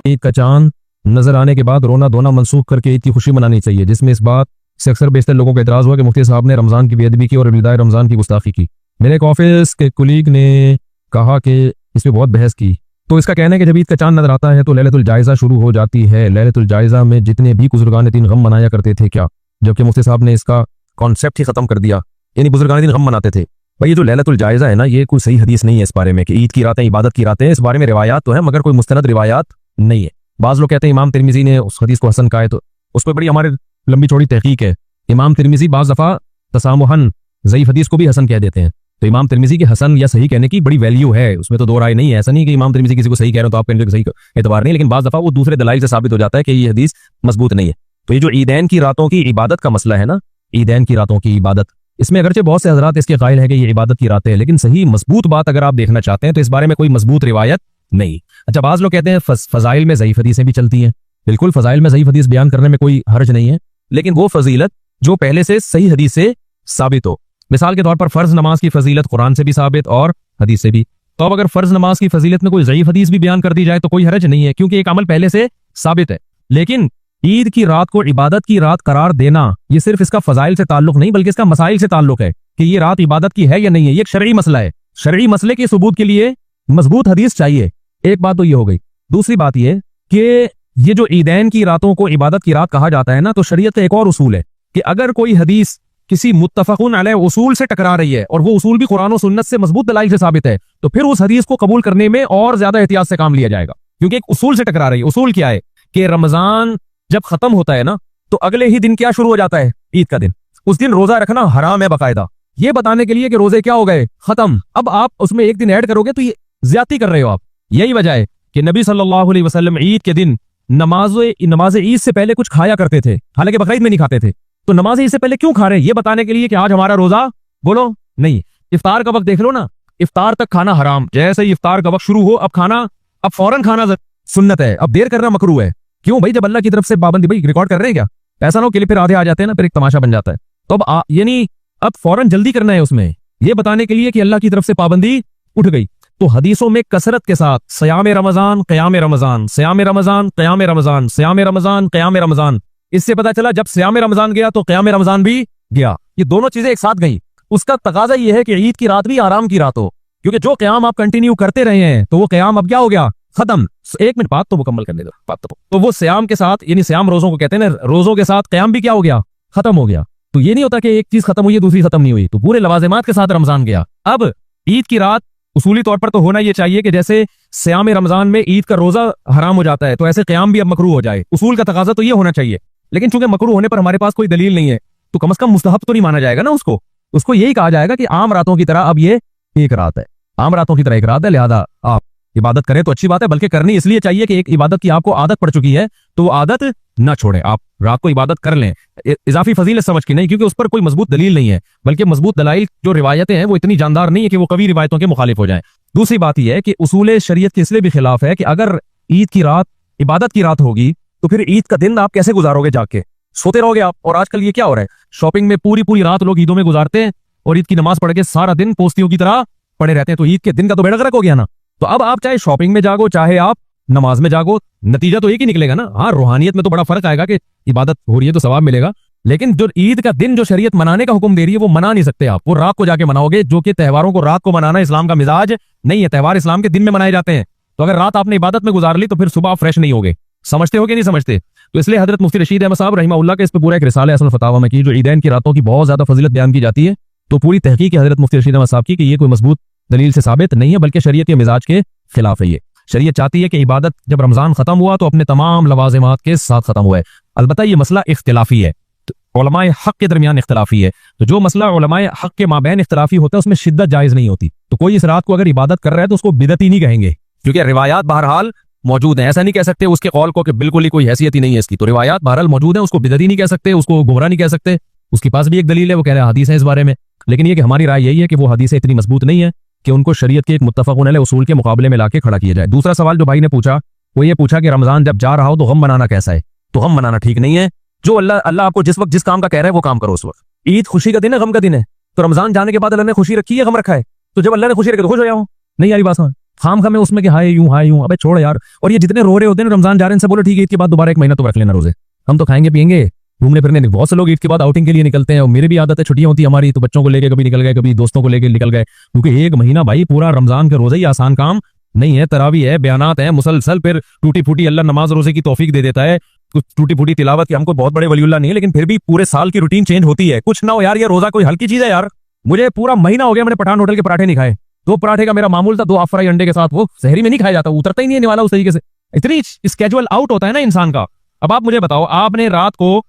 ईद का चांद नजर आने के बाद रोना धोना मनसूख करके ईद की खुशी मनानी चाहिए, जिसमें इस बात से अक्सर बेशतर लोगों को एतराज हुआ कि मुफ्ती साहब ने रमजान की बेअदबी की और विदाए रमजान की गुस्ताखी की। मेरे एक ऑफिस के कुलीग ने कहा कि इस पर बहुत बहस की, तो इसका कहना है कि जब ईद का चांद नजर आता है तो लैलतुल जायजा शुरू हो जाती है। लैलतुल जायजा में जितने भी बुजुर्गान दिन गम मनाया करते थे क्या, जबकि मुफ्ती साहब ने इसका कॉन्सेप्ट ही खत्म कर दिया, यानी बुजुर्गान दिन गम मनाते थे। भाई ये जो लैलतुल जायजा है ना, ये कोई सही हदीस नहीं है इस बारे में कि ईद की रातें इबादत की रातें। इस बारे में रिवायात तो है मगर कोई मुस्तनद रिवायात नहीं है। बाज़ लोग कहते हैं इमाम तिरमिजी ने उस हदीस को हसन कहा है, तो उस पर बड़ी हमारे लंबी चौड़ी तहकीक है। इमाम तिरमिजी बाज़ दफ़ा तसामुहन ज़ईफ़ हदीस को भी हसन कह देते हैं, तो इमाम तिरमिजी के हसन या सही कहने की बड़ी वैल्यू है, उसमें तो दो राय नहीं है। ऐसा नहीं कि इमाम तिरमिजी किसी को सही कह रहे हो तो आप कहने सही एतबार नहीं, लेकिन बाज़ दफ़ा वो दूसरे दलाइल से साबित हो जाता है कि ये हदीस मजबूत नहीं है। तो ये जो ईदैन की रातों की इबादत का मसला है ना, ईदैन की रातों की इबादत, इसमें अगरचे बहुत से हजरात इसके कायल है कि ये इबादत की रातें हैं, लेकिन सही मजबूत बात अगर आप देखना चाहते हैं तो इस बारे में कोई मजबूत रिवायत नहीं। अच्छा, बाज़ लोग कहते हैं फजाइल में ज़ईफ़ हदीसें भी चलती हैं। बिल्कुल, फजाइल में ज़ईफ़ हदीस बयान करने में कोई हर्ज नहीं है, लेकिन वो फजीलत जो पहले से सही हदीस से साबित हो। मिसाल के तौर पर फर्ज नमाज की फजीलत कुरान से भी साबित और हदीस से भी। तो अब अगर फर्ज नमाज की फजीलत में कोई ज़ईफ़ हदीस भी बयान कर दी जाए तो कोई हर्ज नहीं है, क्योंकि एक अमल पहले से साबित है। लेकिन ईद की रात को इबादत की रात करार देना, ये सिर्फ इसका फजाइल से ताल्लुक नहीं बल्कि इसका मसाइल से ताल्लुक है कि ये रात इबादत की है या नहीं है। ये एक शरई मसला है। शरई मसले के सबूत के लिए मजबूत हदीस चाहिए। एक बात तो ये हो गई। दूसरी बात ये कि ये जो ईदैन की रातों को इबादत की रात कहा जाता है ना, तो शरीयत का एक और उसूल है कि अगर कोई हदीस किसी मुत्तफ़क़ुन अलैह उसूल से टकरा रही है और वो उसूल भी कुरान और सुन्नत से मजबूत दलाइल से साबित है, तो फिर उस हदीस को कबूल करने में और ज्यादा एहतियात से काम लिया जाएगा, क्योंकि एक उसूल से टकरा रही है। उसूल क्या है कि रमजान जब खत्म होता है ना, तो अगले ही दिन क्या शुरू हो जाता है, ईद का दिन। उस दिन रोजा रखना हराम है बाकायदा, ये बताने के लिए कि रोजे क्या हो गए, खत्म। अब आप उसमें एक दिन ऐड करोगे तो ये ज्यादती कर रहे हो आप। यही वजह है कि नबी सल्लल्लाहु अलैहि वसल्लम ईद के दिन नमाज ईद से पहले कुछ खाया करते थे, हालांकि बकरीद में नहीं खाते थे। तो नमाज ईद से पहले क्यों खा रहे हैं, ये बताने के लिए कि आज हमारा रोजा, बोलो नहीं। इफ्तार का वक्त देख लो ना, इफ्तार तक खाना हराम, जैसे ही इफ्तार का वक्त शुरू हो अब खाना, अब फौरन खाना सुन्नत है, अब देर करना मकरू है। क्यों भाई, जब अल्लाह की तरफ से पाबंदी, भाई रिकॉर्ड कर रहे हैं क्या, ऐसा ना हो कि फिर आधे आ जाते हैं ना, फिर एक तमाशा बन जाता है। तो अब यानी अब फौरन जल्दी करना है उसमें, ये बताने के लिए कि अल्लाह की तरफ से पाबंदी उठ गई। तो हदीसों में कसरत के साथ सयाम रमजान, क़याम रमजान, सयाम रमजान, क़याम रमजान, सयाम रमजान, क़याम रमजान, इससे पता चला जब सयाम रमजान गया तो क़याम रमजान भी गया। ये दोनों चीजें एक साथ गई। उसका तकाजा ये है कि ईद की रात भी आराम की रात हो, क्योंकि जो क़याम आप कंटिन्यू करते रहे हैं तो वो क़याम अब क्या हो गया, खत्म। एक मिनट बात तो मुकम्मल करने दो, बात तो वो सयाम के साथ, यानी सयाम रोजों को कहते हैं ना, रोजों के साथ क़याम भी क्या हो गया, खत्म हो गया। तो ये नहीं होता कि एक चीज खत्म हुई है दूसरी खत्म नहीं हुई, तो पूरे लवाजिमात के साथ रमजान गया। अब ईद की रात उसूली तौर पर तो होना ये चाहिए कि जैसे सयाम रमजान में ईद का रोजा हराम हो जाता है, तो ऐसे क़याम भी अब मकरू हो जाए। उसूल का तकाजा तो ये होना चाहिए, लेकिन चूंकि मकरू होने पर हमारे पास कोई दलील नहीं है, तो कम से कम मुस्तहब तो नहीं माना जाएगा ना उसको यही कहा जाएगा कि आम रातों की तरह अब ये एक रात है, आम रातों की तरह एक रात है, लिहाजा आप इबादत करें तो अच्छी बात है, बल्कि करनी इसलिए चाहिए कि एक इबादत की आपको आदत पड़ चुकी है तो वो आदत ना छोड़ें, आप रात को इबादत कर लें, इजाफी फजीलत समझ के नहीं, क्योंकि उस पर कोई मजबूत दलील नहीं है, बल्कि मजबूत दलाइल जो रिवायतें हैं वो इतनी जानदार नहीं है कि वो कभी रिवायतों के मुखालिफ हो जाएं। दूसरी बात यह है कि उसूल शरीयत के इसलिए भी खिलाफ है कि अगर ईद की रात इबादत की रात होगी तो फिर ईद का दिन आप कैसे गुजारोगे, जाके सोते रहोगे आप। और आजकल ये क्या हो रहा है, शॉपिंग में पूरी रात लोग ईदों में गुजारते हैं और ईद की नमाज पढ़ के सारा दिन पोस्तियों की तरह पड़े रहते हैं, तो ईद के दिन का तो बेड़ा गर्क हो गया ना। तो अब आप चाहे शॉपिंग में जागो चाहे आप नमाज में जागो, नतीजा तो एक ही निकलेगा ना। हाँ, रूहानियत में तो बड़ा फर्क आएगा कि इबादत हो रही है तो सवाब मिलेगा, लेकिन जो ईद का दिन जो शरीयत मनाने का हुक्म दे रही है वो मना नहीं सकते आप, वो रात को जाके मनाओगे, जो कि त्योहारों को रात को मनाना इस्लाम का मिजाज नहीं है। त्योहार इस्लाम के दिन में मनाए जाते हैं, तो अगर रात आपने इबादत में गुजार ली तो फिर सुबह फ्रेश नहीं होगे। समझते हो कि नहीं समझते? तो इसलिए हजरत मुफ्ती रशीद अहमद साहब रहिमहुल्लाह के इस पे पूरा एक रिसाला असल फतावा में की, जो ईदैन की रातों की बहुत ज्यादा फजीलत बयान की जाती है, तो पूरी तहकीक हजरत मुफ्ती रशीद अहमद साहब की कि ये कोई मजबूत दलील से साबित नहीं है, बल्कि शरीयत के मिजाज के खिलाफ है। ये शरीयत चाहती है कि इबादत जब रमजान खत्म हुआ तो अपने तमाम लवाजिमात के साथ खत्म हुआ है। अलबत्ता ये मसला इख्तिलाफी है, तो उलमाए हक के दरमियान इख्तिलाफी है, तो जो मसला उलमाए हक के माबैन इख्तिलाफी होता है उसमें शिद्दत जायज नहीं होती। तो कोई इस रात को अगर इबादत कर रहा है तो उसको बिदती नहीं कहेंगे, क्योंकि रिवायात बहरहाल मौजूद है। ऐसा नहीं कह सकते उसके कौल को कि बिल्कुल ही कोई हैसियत ही नहीं है इसकी, तो रिवायात बहरहाल मौजूद है, उसको बिदती नहीं कह सकते, उसको गुमराह नहीं कह सकते। उसके पास भी एक दलील है, वो कह रहे हैं हदीस है इस बारे में, लेकिन ये कि हमारी राय यही है कि वो हदीसें इतनी मजबूत नहीं है कि उनको शरीयत के एक मुत्तफ़क़ुन अलैह उसूल के मुकाबले में लाके खड़ा किया जाए। दूसरा सवाल जो भाई ने पूछा वो ये पूछा कि रमजान जब जा रहा हो तो गम मनाना कैसा है। तो गम मनाना ठीक नहीं है। जो अल्लाह आपको जिस वक्त जिस काम का कह रहा है वो काम करो उस वक्त। ईद खुशी का दिन है, गम का दिन है, तो रमजान जाने के बाद अल्लाह ने खुशी रखी है, गम रखा है, तो जब अल्लाह ने खुशी रखी तो खुश हो जाओ। नहीं यारी बात, खाम में उसमें कि हाय यूं, अबे छोड़ यार। और ये जितने रो रहे होते हैं ना रमजान जा रहे हैं, इनसे बोलो ठीक है ईद के बाद दोबारा एक महीना तो रख लेना रोजे, हम तो खाएंगे पियेंगे घूमने फिरने। बहुत से लोग ईद के बाद आउटिंग के लिए निकलते हैं, और मेरी भी आदत है, छुट्टियां होती है हमारी तो बच्चों को लेके कभी निकल गए, कभी दोस्तों को लेके निकल गए, क्योंकि एक महीना भाई पूरा रमजान के रोजे ही आसान काम नहीं है। तरावी है, बयानात है मुसलसल, फिर टूटी फूटी अल्लाह नमाज रोजे की तौफीक दे देता है, कुछ टूटी फूटी तिलावत की। हमको बहुत बड़े वलीउल्लाह नहीं है, लेकिन फिर भी पूरे साल की रूटीन चेंज होती है। कुछ ना हो यार, ये रोजा कोई हल्की चीज है यार। मुझे पूरा महीना हो गया मैंने पठान होटल के पराठे नहीं खाए। 2 पराठे का मेरा मामूल था, 2 हाफ फ्राई अंडे के साथ, वो सहरी में नहीं खाया जाता, उतरता ही नहीं है निवाला उस तरीके से। इतनी स्केजुअल आउट होता है ना इंसान का। अब आप मुझे बताओ, आपने रात को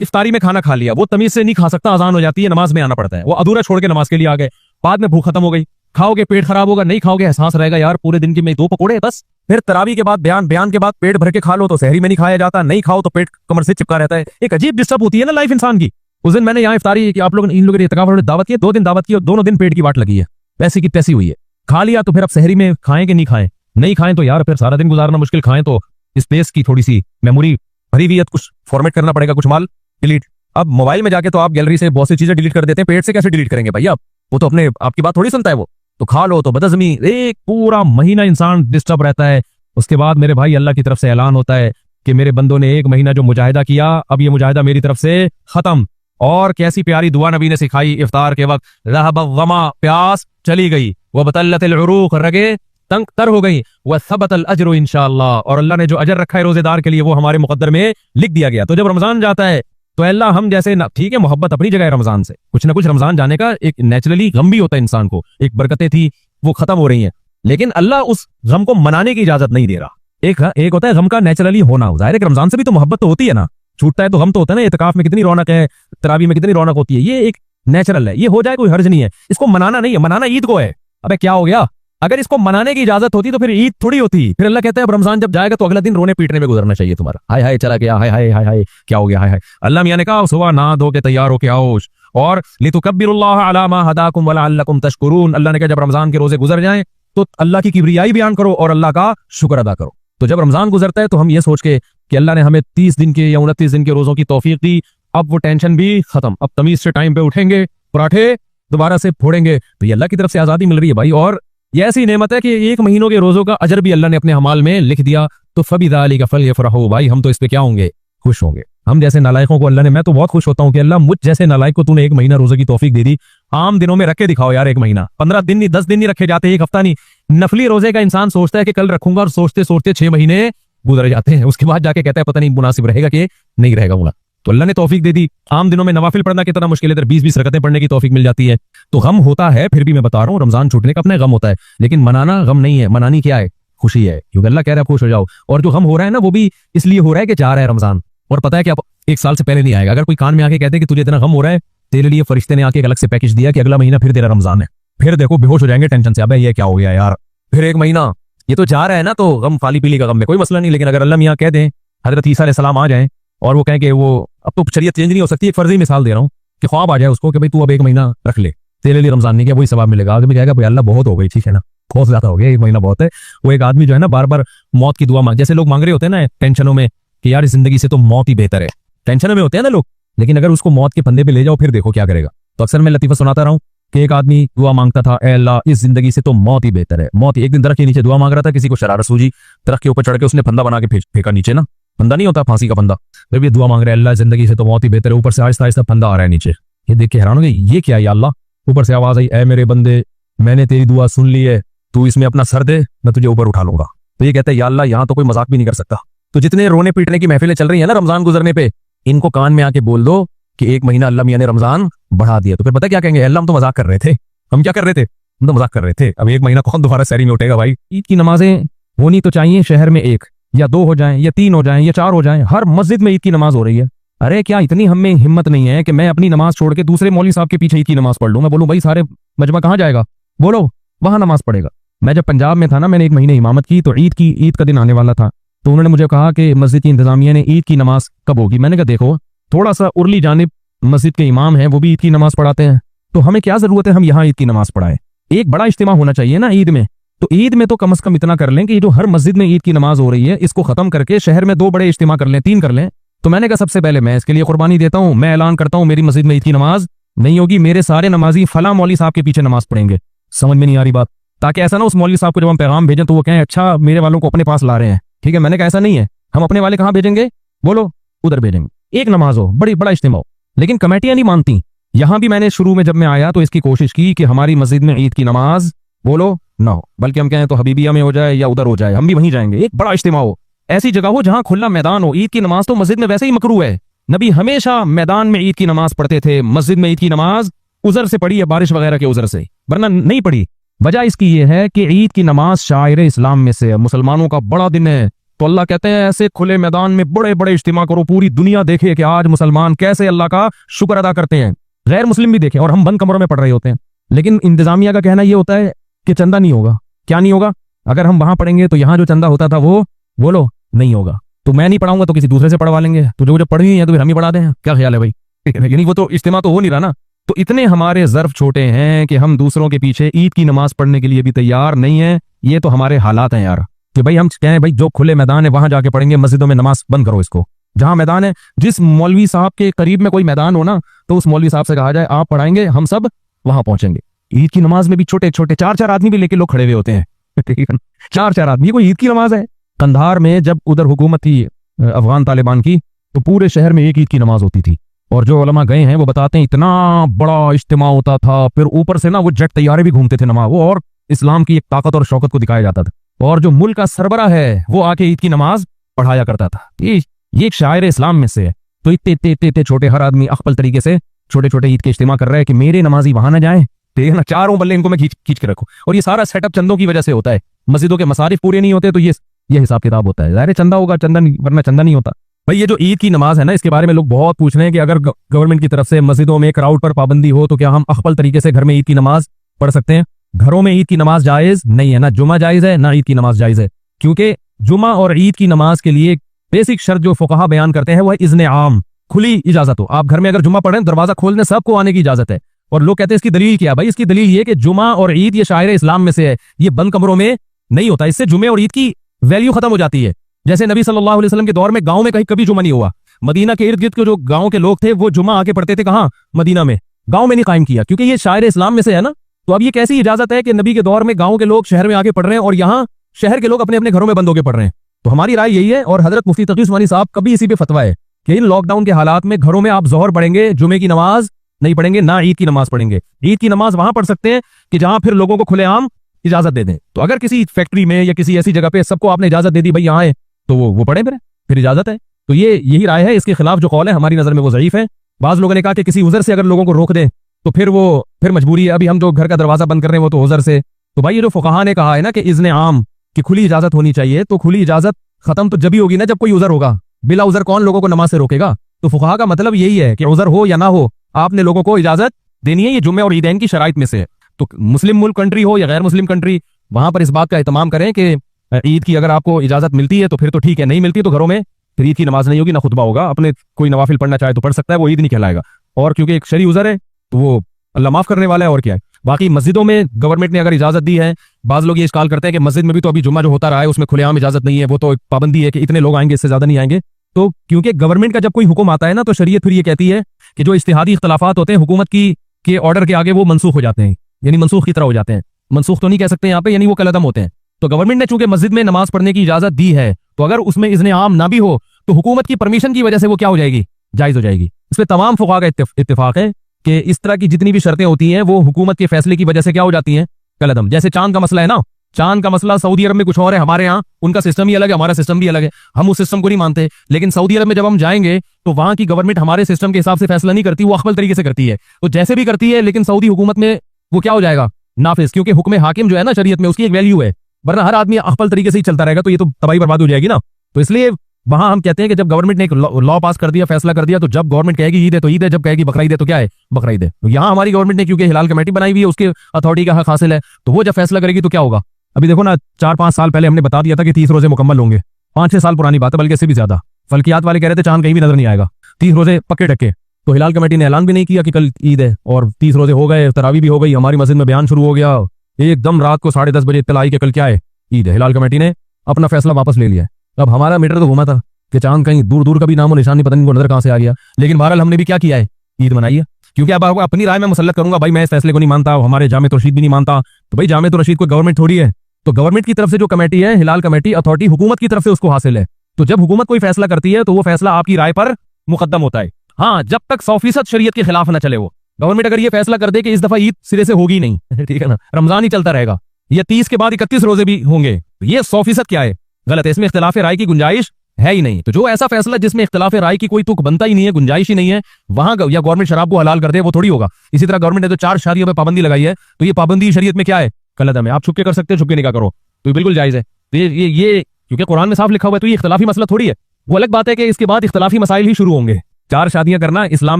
इफ्तारी में खाना खा लिया, वो तमीज से नहीं खा सकता, अजान हो जाती है, नमाज में आना पड़ता है, वो अधूरा छोड़ के नमाज के लिए आ गए, बाद में भूख खत्म हो गई, खाओगे पेट खराब होगा, नहीं खाओगे एहसास रहेगा यार पूरे दिन की में 2 पकोड़े बस। फिर तरावी के बाद बयान के बाद पेट भर के खा लो तो सहरी में नहीं खाया जाता, नहीं खाओ तो पेट कमर से चिपका रहता है। एक अजीब डिस्टर्ब होती है ना लाइफ इंसान की। उस दिन मैंने यहाँ इफ्तारी कि आप लोग इन लोगों ने इत्तेकाफ वालों ने दावत की, 2 दिन दावत की और दोनों दिन पेट की वाट लगी है, पैसे की तैसी हुई है। खा लिया तो फिर अब सहरी में खाएं कि नहीं खाएं, नहीं खाएं तो यार फिर सारा दिन गुजारना मुश्किल, खाएं तो स्पेस की थोड़ी सी मेमोरी भरी हुई है, कुछ फॉर्मेट करना पड़ेगा, कुछ माल डिलीट। अब मोबाइल में जाके तो आप गैलरी से बहुत सी चीजें डिलीट कर देते हैं, पेट से कैसे डिलीट करेंगे भाई आप? वो तो अपने आपकी बात थोड़ी सुनता है वो। तो खा लो तो बदअज़मी, एक पूरा महीना इंसान डिस्टर्ब रहता है। उसके बाद मेरे भाई अल्लाह की तरफ से ऐलान होता है कि मेरे बंदों ने 1 महीना जो मुजाहिदा किया, अब ये मुजाहिदा मेरी तरफ से खत्म। और कैसी प्यारी दुआ नबी ने सिखाई इफ्तार के वक्त, रहब वमा, प्यास चली गई, वह बतल्लतिल उरूक, रगे तंग तर हो गई, वह सबतल अजर इंशाअल्लाह, और अल्लाह ने जो अजर रखा है रोजेदार के लिए वो हमारे मुकद्दर में लिख दिया गया। तो जब रमजान जाता है तो अल्लाह हम जैसे ठीक है, मोहब्बत अपनी जगह है रमजान से, कुछ ना कुछ रमजान जाने का एक नेचुरली गम भी होता है इंसान को, एक बरकतें थी वो खत्म हो रही हैं, लेकिन अल्लाह उस गम को मनाने की इजाजत नहीं दे रहा। एक होता है गम का नेचुरली होना, जाहिर है रमजान से भी तो मोहब्बत तो होती है ना, छूटता है तो गम तो होता है ना। इत्तिकाफ में कितनी रौनक है, तरावी में कितनी रौनक होती है, ये एक नेचुरल है, ये हो जाए कोई हर्ज नहीं है। इसको मनाना नहीं है, मनाना ईद को है। अबे क्या हो गया, अगर इसको मनाने की इजाजत होती तो फिर ईद थोड़ी होती। फिर अल्लाह कहता है अब रमजान जब जाएगा तो अगला दिन रोने पीटने में गुजरना चाहिए तुम्हारा, हाय हाय चला गया, हाय हाय हाय हाय क्या हो गया, हाय हाय। अल्लाह मियां ने कहा सुबह नहा धो के तैयार हो के आओ, और लितुकब्बिरुल्लाह अला मा हदाकुम व लअल्लकुम तशकुरून। अल्लाह ने कहा जब रमजान के रोजे गुजर जाएं तो अल्लाह की किबरियाई बयान करो और अल्लाह का शुक्र अदा करो। तो जब रमजान गुजरता है तो हम ये सोच के कि अल्लाह ने हमें 30 दिन के या 29 दिन के रोजों की तौफीक दी, अब वो टेंशन भी खत्म, अब तमीज से टाइम पे उठेंगे, पराठे दोबारा से फोड़ेंगे, तो ये अल्लाह की तरफ से आजादी मिल रही है भाई। और ये ऐसी नेमत है कि 1 महीनों के रोजों का अजर भी अल्लाह ने अपने हमाल में लिख दिया। तो फबिज़ालिका फल्यफ़रहू, भाई हम तो इस पे क्या होंगे, खुश होंगे। हम जैसे नालायकों को अल्लाह ने, मैं तो बहुत खुश होता हूँ कि अल्लाह मुझ जैसे नालायक को तूने 1 महीना रोजे की तौफीक दे दी। आम दिनों में रखे दिखाओ यार 1 महीना, 15 दिन नहीं, 10 दिन नहीं रखे जाते, 1 हफ्ता नहीं। नफली रोजे का इंसान सोचता है कि कल रखूंगा, और सोचते सोचते 6 महीने गुजर जाते हैं, उसके बाद जाके कहता है पता नहीं मुनासिब रहेगा कि नहीं रहेगा मुला। तो अल्लाह ने तौफीक दे दी। आम दिनों में नवाफिल पढ़ना कितना मुश्किल है, 20-20 रकतें पढ़ने की तौफीक मिल जाती है। तो गम होता है, फिर भी मैं बता रहा हूँ रमजान छूटने का अपना गम होता है, लेकिन मनाना गम नहीं है, मनानी क्या है, खुशी है, क्योंकि अल्लाह कह रहा है खुश हो जाओ। और जो गम हो रहा है ना वो भी इसलिए हो रहा है कि जा रहा है रमजान, और पता है कि आप 1 साल से पहले नहीं आएगा। अगर कोई कान में आके कहते हैं कि तुझे इतना गम हो रहा है, तेरे लिए फरिश्ते ने आके एक अलग से पैकेज दिया कि अगला महीना फिर तेरा रमजान है, फिर देखो बेहोश हो जाएंगे टेंशन से, अबे ये क्या हो गया यार, फिर 1 महीना, ये तो जा रहा है ना, तो गम खाली पीली का गम में कोई मसला नहीं। लेकिन अगर अल्लाह मियां कह दें, हजरत ईसा अलैहिस्सलाम आ जाएं और वो कहें कि वो अब तो शरीयत चेंज नहीं हो सकती, एक फर्जी मिसाल दे रहा हूँ कि ख्वाब आ जाए उसको कि भाई तू अब 1 महीना रख ले, तेरे लिए रमजान नहीं किया, वही सवाब मिलेगा। आदमी कहेगा भाई अल्लाह बहुत हो गई, ठीक है ना, बहुत ज्यादा हो गया, 1 महीना बहुत है। वो एक आदमी जो है ना बार बार मौत की दुआ मांग, जैसे लोग मांग रहे होते हैं ना टेंशनों में कि यार इस जिंदगी से तो मौत ही बेहतर है, टेंशनों में होते हैं ना लोग, लेकिन अगर उसको मौत के फंदे पे ले जाओ फिर देखो क्या करेगा। तो अक्सर मैं लतीफा सुनाता रहा हूँ कि एक आदमी दुआ मांगता था, ए अल्लाह इस जिंदगी से तो मौत ही बेहतर है, मौत। एक दिन दरख्त के नीचे दुआ मांग रहा था, किसी को शरारत सूझी, दरख्त के ऊपर चढ़ के उसने फंदा बना के फेंका नीचे ना, फंदा नहीं होता फांसी का फंदा, फिर भी दुआ मांग रहा है अल्लाह जिंदगी से तो मौत ही बेहतर है, ऊपर से आहिस्ता आहिस्ता फंदा आ रहा है नीचे। ये देख के हैरान हो गए, ये क्या है अल्लाह। ऊपर से आवाज आई, ए मेरे बंदे मैंने तेरी दुआ सुन ली है, तू इसमें अपना सर दे, मैं तुझे ऊपर उठा लूंगा। तो ये कहता है या अल्लाह यहाँ तो कोई मजाक भी नहीं कर सकता। तो जितने रोने पीटने की महफिलें चल रही है ना रमजान गुजरने पे, इनको कान में आके बोल दो कि 1 महीना अल्लाह मियां ने रमजान बढ़ा दिया, तो फिर पता क्या कहेंगे, अल्लाह हम तो मजाक कर रहे थे, हम क्या कर रहे थे, हम तो मजाक कर रहे थे। अब 1 महीना कौन दोबारा सहरी में उठेगा भाई। ईद की नमाजें होनी तो चाहिए शहर में 1 या 2 हो जाएं या 3 हो जाएं या 4 हो जाएं, हर मस्जिद में ईद की नमाज हो रही है। अरे क्या इतनी हमें हिम्मत नहीं है कि मैं अपनी नमाज छोड़ के दूसरे मौलवी साहब के पीछे ईद की नमाज पढ़ लूं। मैं बोलूं भाई सारे मजमा कहाँ जाएगा, बोलो वहां नमाज पढ़ेगा। मैं जब पंजाब में था ना, मैंने 1 महीने इमामत की, तो ईद का दिन आने वाला था, तो उन्होंने मुझे कहा कि मस्जिद की इंतजामिया ने ईद की नमाज कब होगी। मैंने कहा देखो थोड़ा सा उर्ली जानिब मस्जिद के इमाम हैं, वो भी ईद की नमाज पढ़ाते हैं, तो हमें क्या जरूरत है हम यहाँ ईद की नमाज पढ़ाएं। एक बड़ा इज्तिमा होना चाहिए ना ईद में, तो ईद में तो कम से कम इतना कर लें कि ये जो हर मस्जिद में ईद की नमाज हो रही है इसको खत्म करके शहर में 2 बड़े इज्तिमा कर लें, 3 कर लें। तो मैंने कहा सबसे पहले मैं इसके लिए कुर्बानी देता हूँ, मैं ऐलान करता हूँ मेरी मस्जिद में ईद की नमाज नहीं होगी, मेरे सारे नमाजी फला मौलवी साहब के पीछे नमाज पढ़ेंगे। समझ में नहीं आ रही बात। ताकि ऐसा ना उस मौलवी साहब को जब हम पैगाम भेजें तो वो कहें अच्छा मेरे वालों को अपने पास ला रहे हैं। ठीक है, मैंने कहा ऐसा नहीं है, हम अपने वाले कहाँ भेजेंगे, बोलो उधर भेजेंगे। एक नमाज हो, बड़ा इज्तिमा हो, लेकिन कमेटियां नहीं मानती। यहां भी मैंने शुरू में जब मैं आया तो इसकी कोशिश की कि हमारी मस्जिद में ईद की नमाज बोलो ना हो, बल्कि हम कहें तो हबीबिया में हो जाए या उधर हो जाए, हम भी वहीं जाएंगे। एक बड़ा इज्तिमा हो, ऐसी जगह हो जहां खुला मैदान हो। ईद की नमाज तो मस्जिद में वैसे ही मकरू है, नबी हमेशा मैदान में ईद की नमाज पढ़ते थे। मस्जिद में ईद की नमाज उजर से पढ़ी है, बारिश वगैरह के उजर से, वरना नहीं पढ़ी। वजह इसकी यह है कि ईद की नमाज शायर इस्लाम में से है, मुसलमानों का बड़ा दिन है। तो अल्लाह कहते हैं ऐसे खुले मैदान में बड़े बड़े इज्तिमा करो, पूरी दुनिया देखे कि आज मुसलमान कैसे अल्लाह का शुक्र अदा करते हैं, गैर मुस्लिम भी देखे। और हम बंद कमरों में पढ़ रहे होते हैं, लेकिन इंतजामिया का कहना यह होता है कि चंदा नहीं होगा। क्या नहीं होगा? अगर हम वहां पढ़ेंगे तो यहाँ जो चंदा होता था वो बोलो नहीं होगा। तो मैं नहीं पढ़ाऊंगा तो किसी दूसरे से पढ़वा लेंगे, तो जो पढ़ी है तो फिर हम ही पढ़ा दें। क्या ख्याल है भाई? यानी वो तो इज्तिमा तो हो नहीं रहा ना। तो इतने हमारे ज़र्फ छोटे हैं कि हम दूसरों के पीछे ईद की नमाज पढ़ने के लिए भी तैयार नहीं है। ये तो हमारे हालात हैं यार, कि भाई हम कहें भाई जो खुले मैदान है वहां जाके पढ़ेंगे, मस्जिदों में नमाज बंद करो इसको। जहां मैदान है, जिस मौलवी साहब के करीब में कोई मैदान हो ना, तो उस मौलवी साहब से कहा जाए आप पढ़ाएंगे, हम सब वहां पहुंचेंगे। ईद की नमाज में भी छोटे छोटे 4-4 आदमी भी लेके लोग खड़े हुए होते हैं। ठीक है, 4-4 आदमी, कोई ईद की नमाज है? कंधार में जब उधर हुकूमत थी अफगान तालिबान की, तो पूरे शहर में एक ईद की नमाज होती थी। और जो उलमा गए हैं वो बताते हैं इतना बड़ा इज्तिमा होता था, फिर ऊपर से ना वो जेट तैयारे भी घूमते थे नमाज वो, और इस्लाम की एक ताकत और शौकत को दिखाया जाता था। और जो मुल्क का सरबरा है वो आके ईद की नमाज पढ़ाया करता था। ये एक शायर इस्लाम में से है। तो इतने छोटे हर आदमी अखबल तरीके से छोटे छोटे ईद के इज्तिमा कर रहा है कि मेरे नमाजी वहां ना जाए, ठीक है ना, चारों बल्ले इनको मैं खींच के रखूं। और ये सारा सेटअप चंदों की वजह से होता है। मस्जिदों के मसारिफ पूरे नहीं होते तो ये हिसाब किताब होता है। ज़ाहिर चंदा होगा, चंदा नहीं, वरना चंदा नहीं होता। भाई ये जो ईद की नमाज है ना, इसके बारे में लोग बहुत पूछ रहे हैं कि अगर गवर्नमेंट की तरफ से मस्जिदों में क्राउड पर पाबंदी हो तो क्या हम अखबल तरीके से घर में ईद की नमाज पढ़ सकते हैं? घरों में ईद की नमाज जायज नहीं है, ना जुमा जायज है ना ईद की नमाज जायज है। क्योंकि जुमा और ईद की नमाज के लिए बेसिक शर्त जो फुकहा बयान करते हैं वो है इज़्ने आम, खुली इजाजत हो। आप घर में अगर जुमा पढ़ें, दरवाजा खोलने सबको आने की इजाजत है। और लोग कहते हैं इसकी दलील क्या? भाई इसकी दलील ये कि जुमा और ईद ये शायर इस्लाम में से है, ये बंद कमरों में नहीं होता। इससे जुमे और ईद की वैल्यू खत्म हो जाती है। जैसे नबी सल्लल्लाहु अलैहि वसल्लम के दौर में गांव में कभी जुमा नहीं हुआ। मदीना के इर्द गिर्द के जो गांव के लोग थे वो जुमा आके पढ़ते थे, कहाँ? मदीना में। गांव में नहीं कायम किया, क्योंकि ये शायर इस्लाम में से है ना। तो अब ये कैसी इजाजत है कि नबी के दौर में गांव के लोग शहर में आके पढ़ रहे हैं और यहाँ शहर के लोग अपने अपने घरों में बंद होकर पढ़ रहे हैं? तो हमारी राय यही है, और हजरत मुफ्ती तकी उस्मानी साहब कभी इसी पे फतवा है कि इन लॉकडाउन के हालात में घरों में आप जोहर पढ़ेंगे, जुमे की नमाज नहीं पढ़ेंगे, ना ईद की नमाज पढ़ेंगे। ईद की नमाज वहां पढ़ सकते हैं कि जहां फिर लोगों को खुलेआम इजाजत दे दें। तो अगर किसी फैक्ट्री में या किसी ऐसी जगह पे सबको आपने इजाजत दे दी भाई यहाँ है, तो वो पढ़े फिर इजाजत है। तो यही राय है। इसके खिलाफ जो कौल है हमारी नजर में वो ज़ईफ है। बाज लोगों ने कहा कि किसी उज़र से अगर लोगों को रोक दें तो फिर मजबूरी है। अभी हम जो घर का दरवाजा बंद कर रहे हैं वो तो उज़र से। तो भाई ये जो फुकहा ने कहा है ना कि इज़्ने आम की खुली इजाजत होनी चाहिए, तो खुली इजाजत खत्म तो जब ही होगी ना जब कोई उज़र होगा। बिला उज़र कौन लोगों को नमाज से रोकेगा? तो फुकहा का मतलब यही है कि उज़र हो या ना हो, आपने लोगों को इजाजत देनी है। ये जुम्मे और ईदैन की शराइत में से है। तो मुस्लिम मुल्क कंट्री हो या गैर मुस्लिम कंट्री, वहां पर इस बात का एहतमाम करें कि ईद की अगर आपको इजाजत मिलती है तो फिर तो ठीक है, नहीं मिलती तो घरों में फिर ईद की नमाज नहीं होगी, ना खुतबा होगा। अपने कोई नवाफिल पढ़ना चाहे तो पढ़ सकता है, वो ईद नहीं कहलाएगा। और क्योंकि एक शरी उज़र है तो वो अल्लाह माफ करने वाला है, और क्या है। बाकी मस्जिदों में गवर्नमेंट ने अगर इजाजत दी है, बाज लोग ये इस्काल करते हैं कि मस्जिद में भी तो अभी जुम्मा जो होता रहा है उसमें खुलेआम इजाजत नहीं है, वो तो पाबंदी है कि इतने लोग आएंगे, इससे ज्यादा नहीं आएंगे। तो क्योंकि गवर्नमेंट का जब कोई हुक्म आता है ना, तो शरीयत फिर ये कहती है कि जो इज्तिहादी इख्तलाफात होते हैं हुकूमत की के ऑर्डर के आगे, वो मनसूख हो जाते हैं, यानी मनसूख की तरह हो जाते हैं। मनसूख तो नहीं कह सकते यहाँ पे, यानी वो कलअदम होते हैं। तो गवर्नमेंट ने चूंकि मस्जिद में नमाज पढ़ने की इजाजत दी है, तो अगर उसमें इज़्ने आम ना भी हो तो हुकूमत की परमिशन की वजह से वो क्या हो जाएगी? जायज हो जाएगी। इसमें तमाम फुक़हा का इत्तिफाक है कि इस तरह की जितनी भी शर्तें होती हैं वो हुकूमत के फैसले की वजह से क्या हो जाती हैं? कलअदम। जैसे चांद का मसला है ना, चांद का मसला सऊदी अरब में कुछ और है, हमारे यहाँ उनका सिस्टम ही अलग है, हमारा सिस्टम भी अलग है, हम उस सिस्टम को नहीं मानते। लेकिन सऊदी अरब में जब हम जाएंगे तो वहां की गवर्नमेंट हमारे सिस्टम के हिसाब से फैसला नहीं करती, वो अखबल तरीके से करती है। तो जैसे भी करती है, लेकिन सऊदी हुकूमत में वो क्या हो जाएगा? नाफिज। क्योंकि हुक्म हाकिम जो है ना शरीयत में, उसकी एक वैल्यू है, वरना हर आदमी अखबल तरीके से ही चलता रहेगा तो ये तो तबाही बर्बाद हो जाएगी ना। तो इसलिए वहां हम कहते हैं कि जब गवर्नमेंट ने एक लॉ पास कर दिया, फैसला कर दिया, तो जब गवर्नमेंट कहेगी ईद है तो ईद है, जब कहेगी बकरा ईद है तो क्या है? बकरा ईद है। तो यहाँ हमारी गवर्नमेंट ने क्योंकि हिलाल कमेटी बनाई हुई है, उसके अथॉरिटी का हक हासिल है, तो वो जब फैसला करेगी तो क्या होगा? अभी देखो ना, 4-5 साल पहले हमने बता दिया था कि 30 रोजे मुकम्मल होंगे। 5-6 साल पुरानी बात है, बल्कि इससे भी ज्यादा। फल्कियात वाले कह रहे थे चांद कहीं भी नजर नहीं आएगा, 30 रोजे पक्के टक्के। तो हिलाल कमेटी ने ऐलान भी नहीं किया कि कल ईद है, और 30 रोजे हो गए, तरावी भी हो गई, हमारी मस्जिद में बयान शुरू हो गया। एकदम रात को 10:30 बजे इत्तला आई कि कल क्या है? ईद है। हिलाल कमेटी ने अपना फैसला वापस ले लिया। अब हमारा मीटर तो घुमा था कि चांद कहीं दूर दूर का भी नामो निशान नहीं, पता नहीं नजर कहां से आ गया। लेकिन बहरहाल हमने भी क्या किया है? ईद मनाई है। क्योंकि अब अपनी राय में मुसल्लत करूंगा, भाई मैं इस फैसले को नहीं मानता, हमारे जामे तो रशीद भी नहीं मानता, तो भाई जामे तो रशीद कोई गवर्नमेंट थोड़ी है। तो गवर्नमेंट की तरफ से जो कमेटी है, हिलाल कमेटी अथॉरिटी, हुकूमत की तरफ से उसको हासिल है। तो जब हुकूमत कोई फैसला करती है तो वो फैसला आपकी राय पर मुकद्दम होता है। हाँ, जब तक 100% शरीयत के खिलाफ ना चले। वो गवर्नमेंट अगर ये फैसला कर दे कि इस दफा ईद सिरे से होगी नहीं, ठीक है ना, रमजान ही चलता रहेगा, या 30 के बाद 31 रोजे भी होंगे, ये 100% क्या है, गलत है, इसमें इख्तिलाफ राय की गुंजाइश है ही नहीं। तो जो ऐसा फैसला जिसमें इख्तिलाफ राय की कोई तुक बनता ही नहीं है, गुंजाइश ही नहीं है, वहां या गवर्नमेंट शराब को हलाल कर दे, वो थोड़ी होगा। इसी तरह गवर्नमेंट ने तो 4 शादियों पर पाबंदी लगाई है, तो ये पाबंदी शरीयत में क्या है, गलत है। आप छुप के कर सकते हैं, छुप के निकाह करो, तो बिल्कुल जायज है। तो ये क्योंकि कुरान में साफ लिखा हुआ है, तो ये इख्तिलाफी मसला थोड़ी है। वो अलग बात है कि इसके बाद इख्तिलाफी मसाइल ही शुरू होंगे। 4 शादियां करना इस्लाम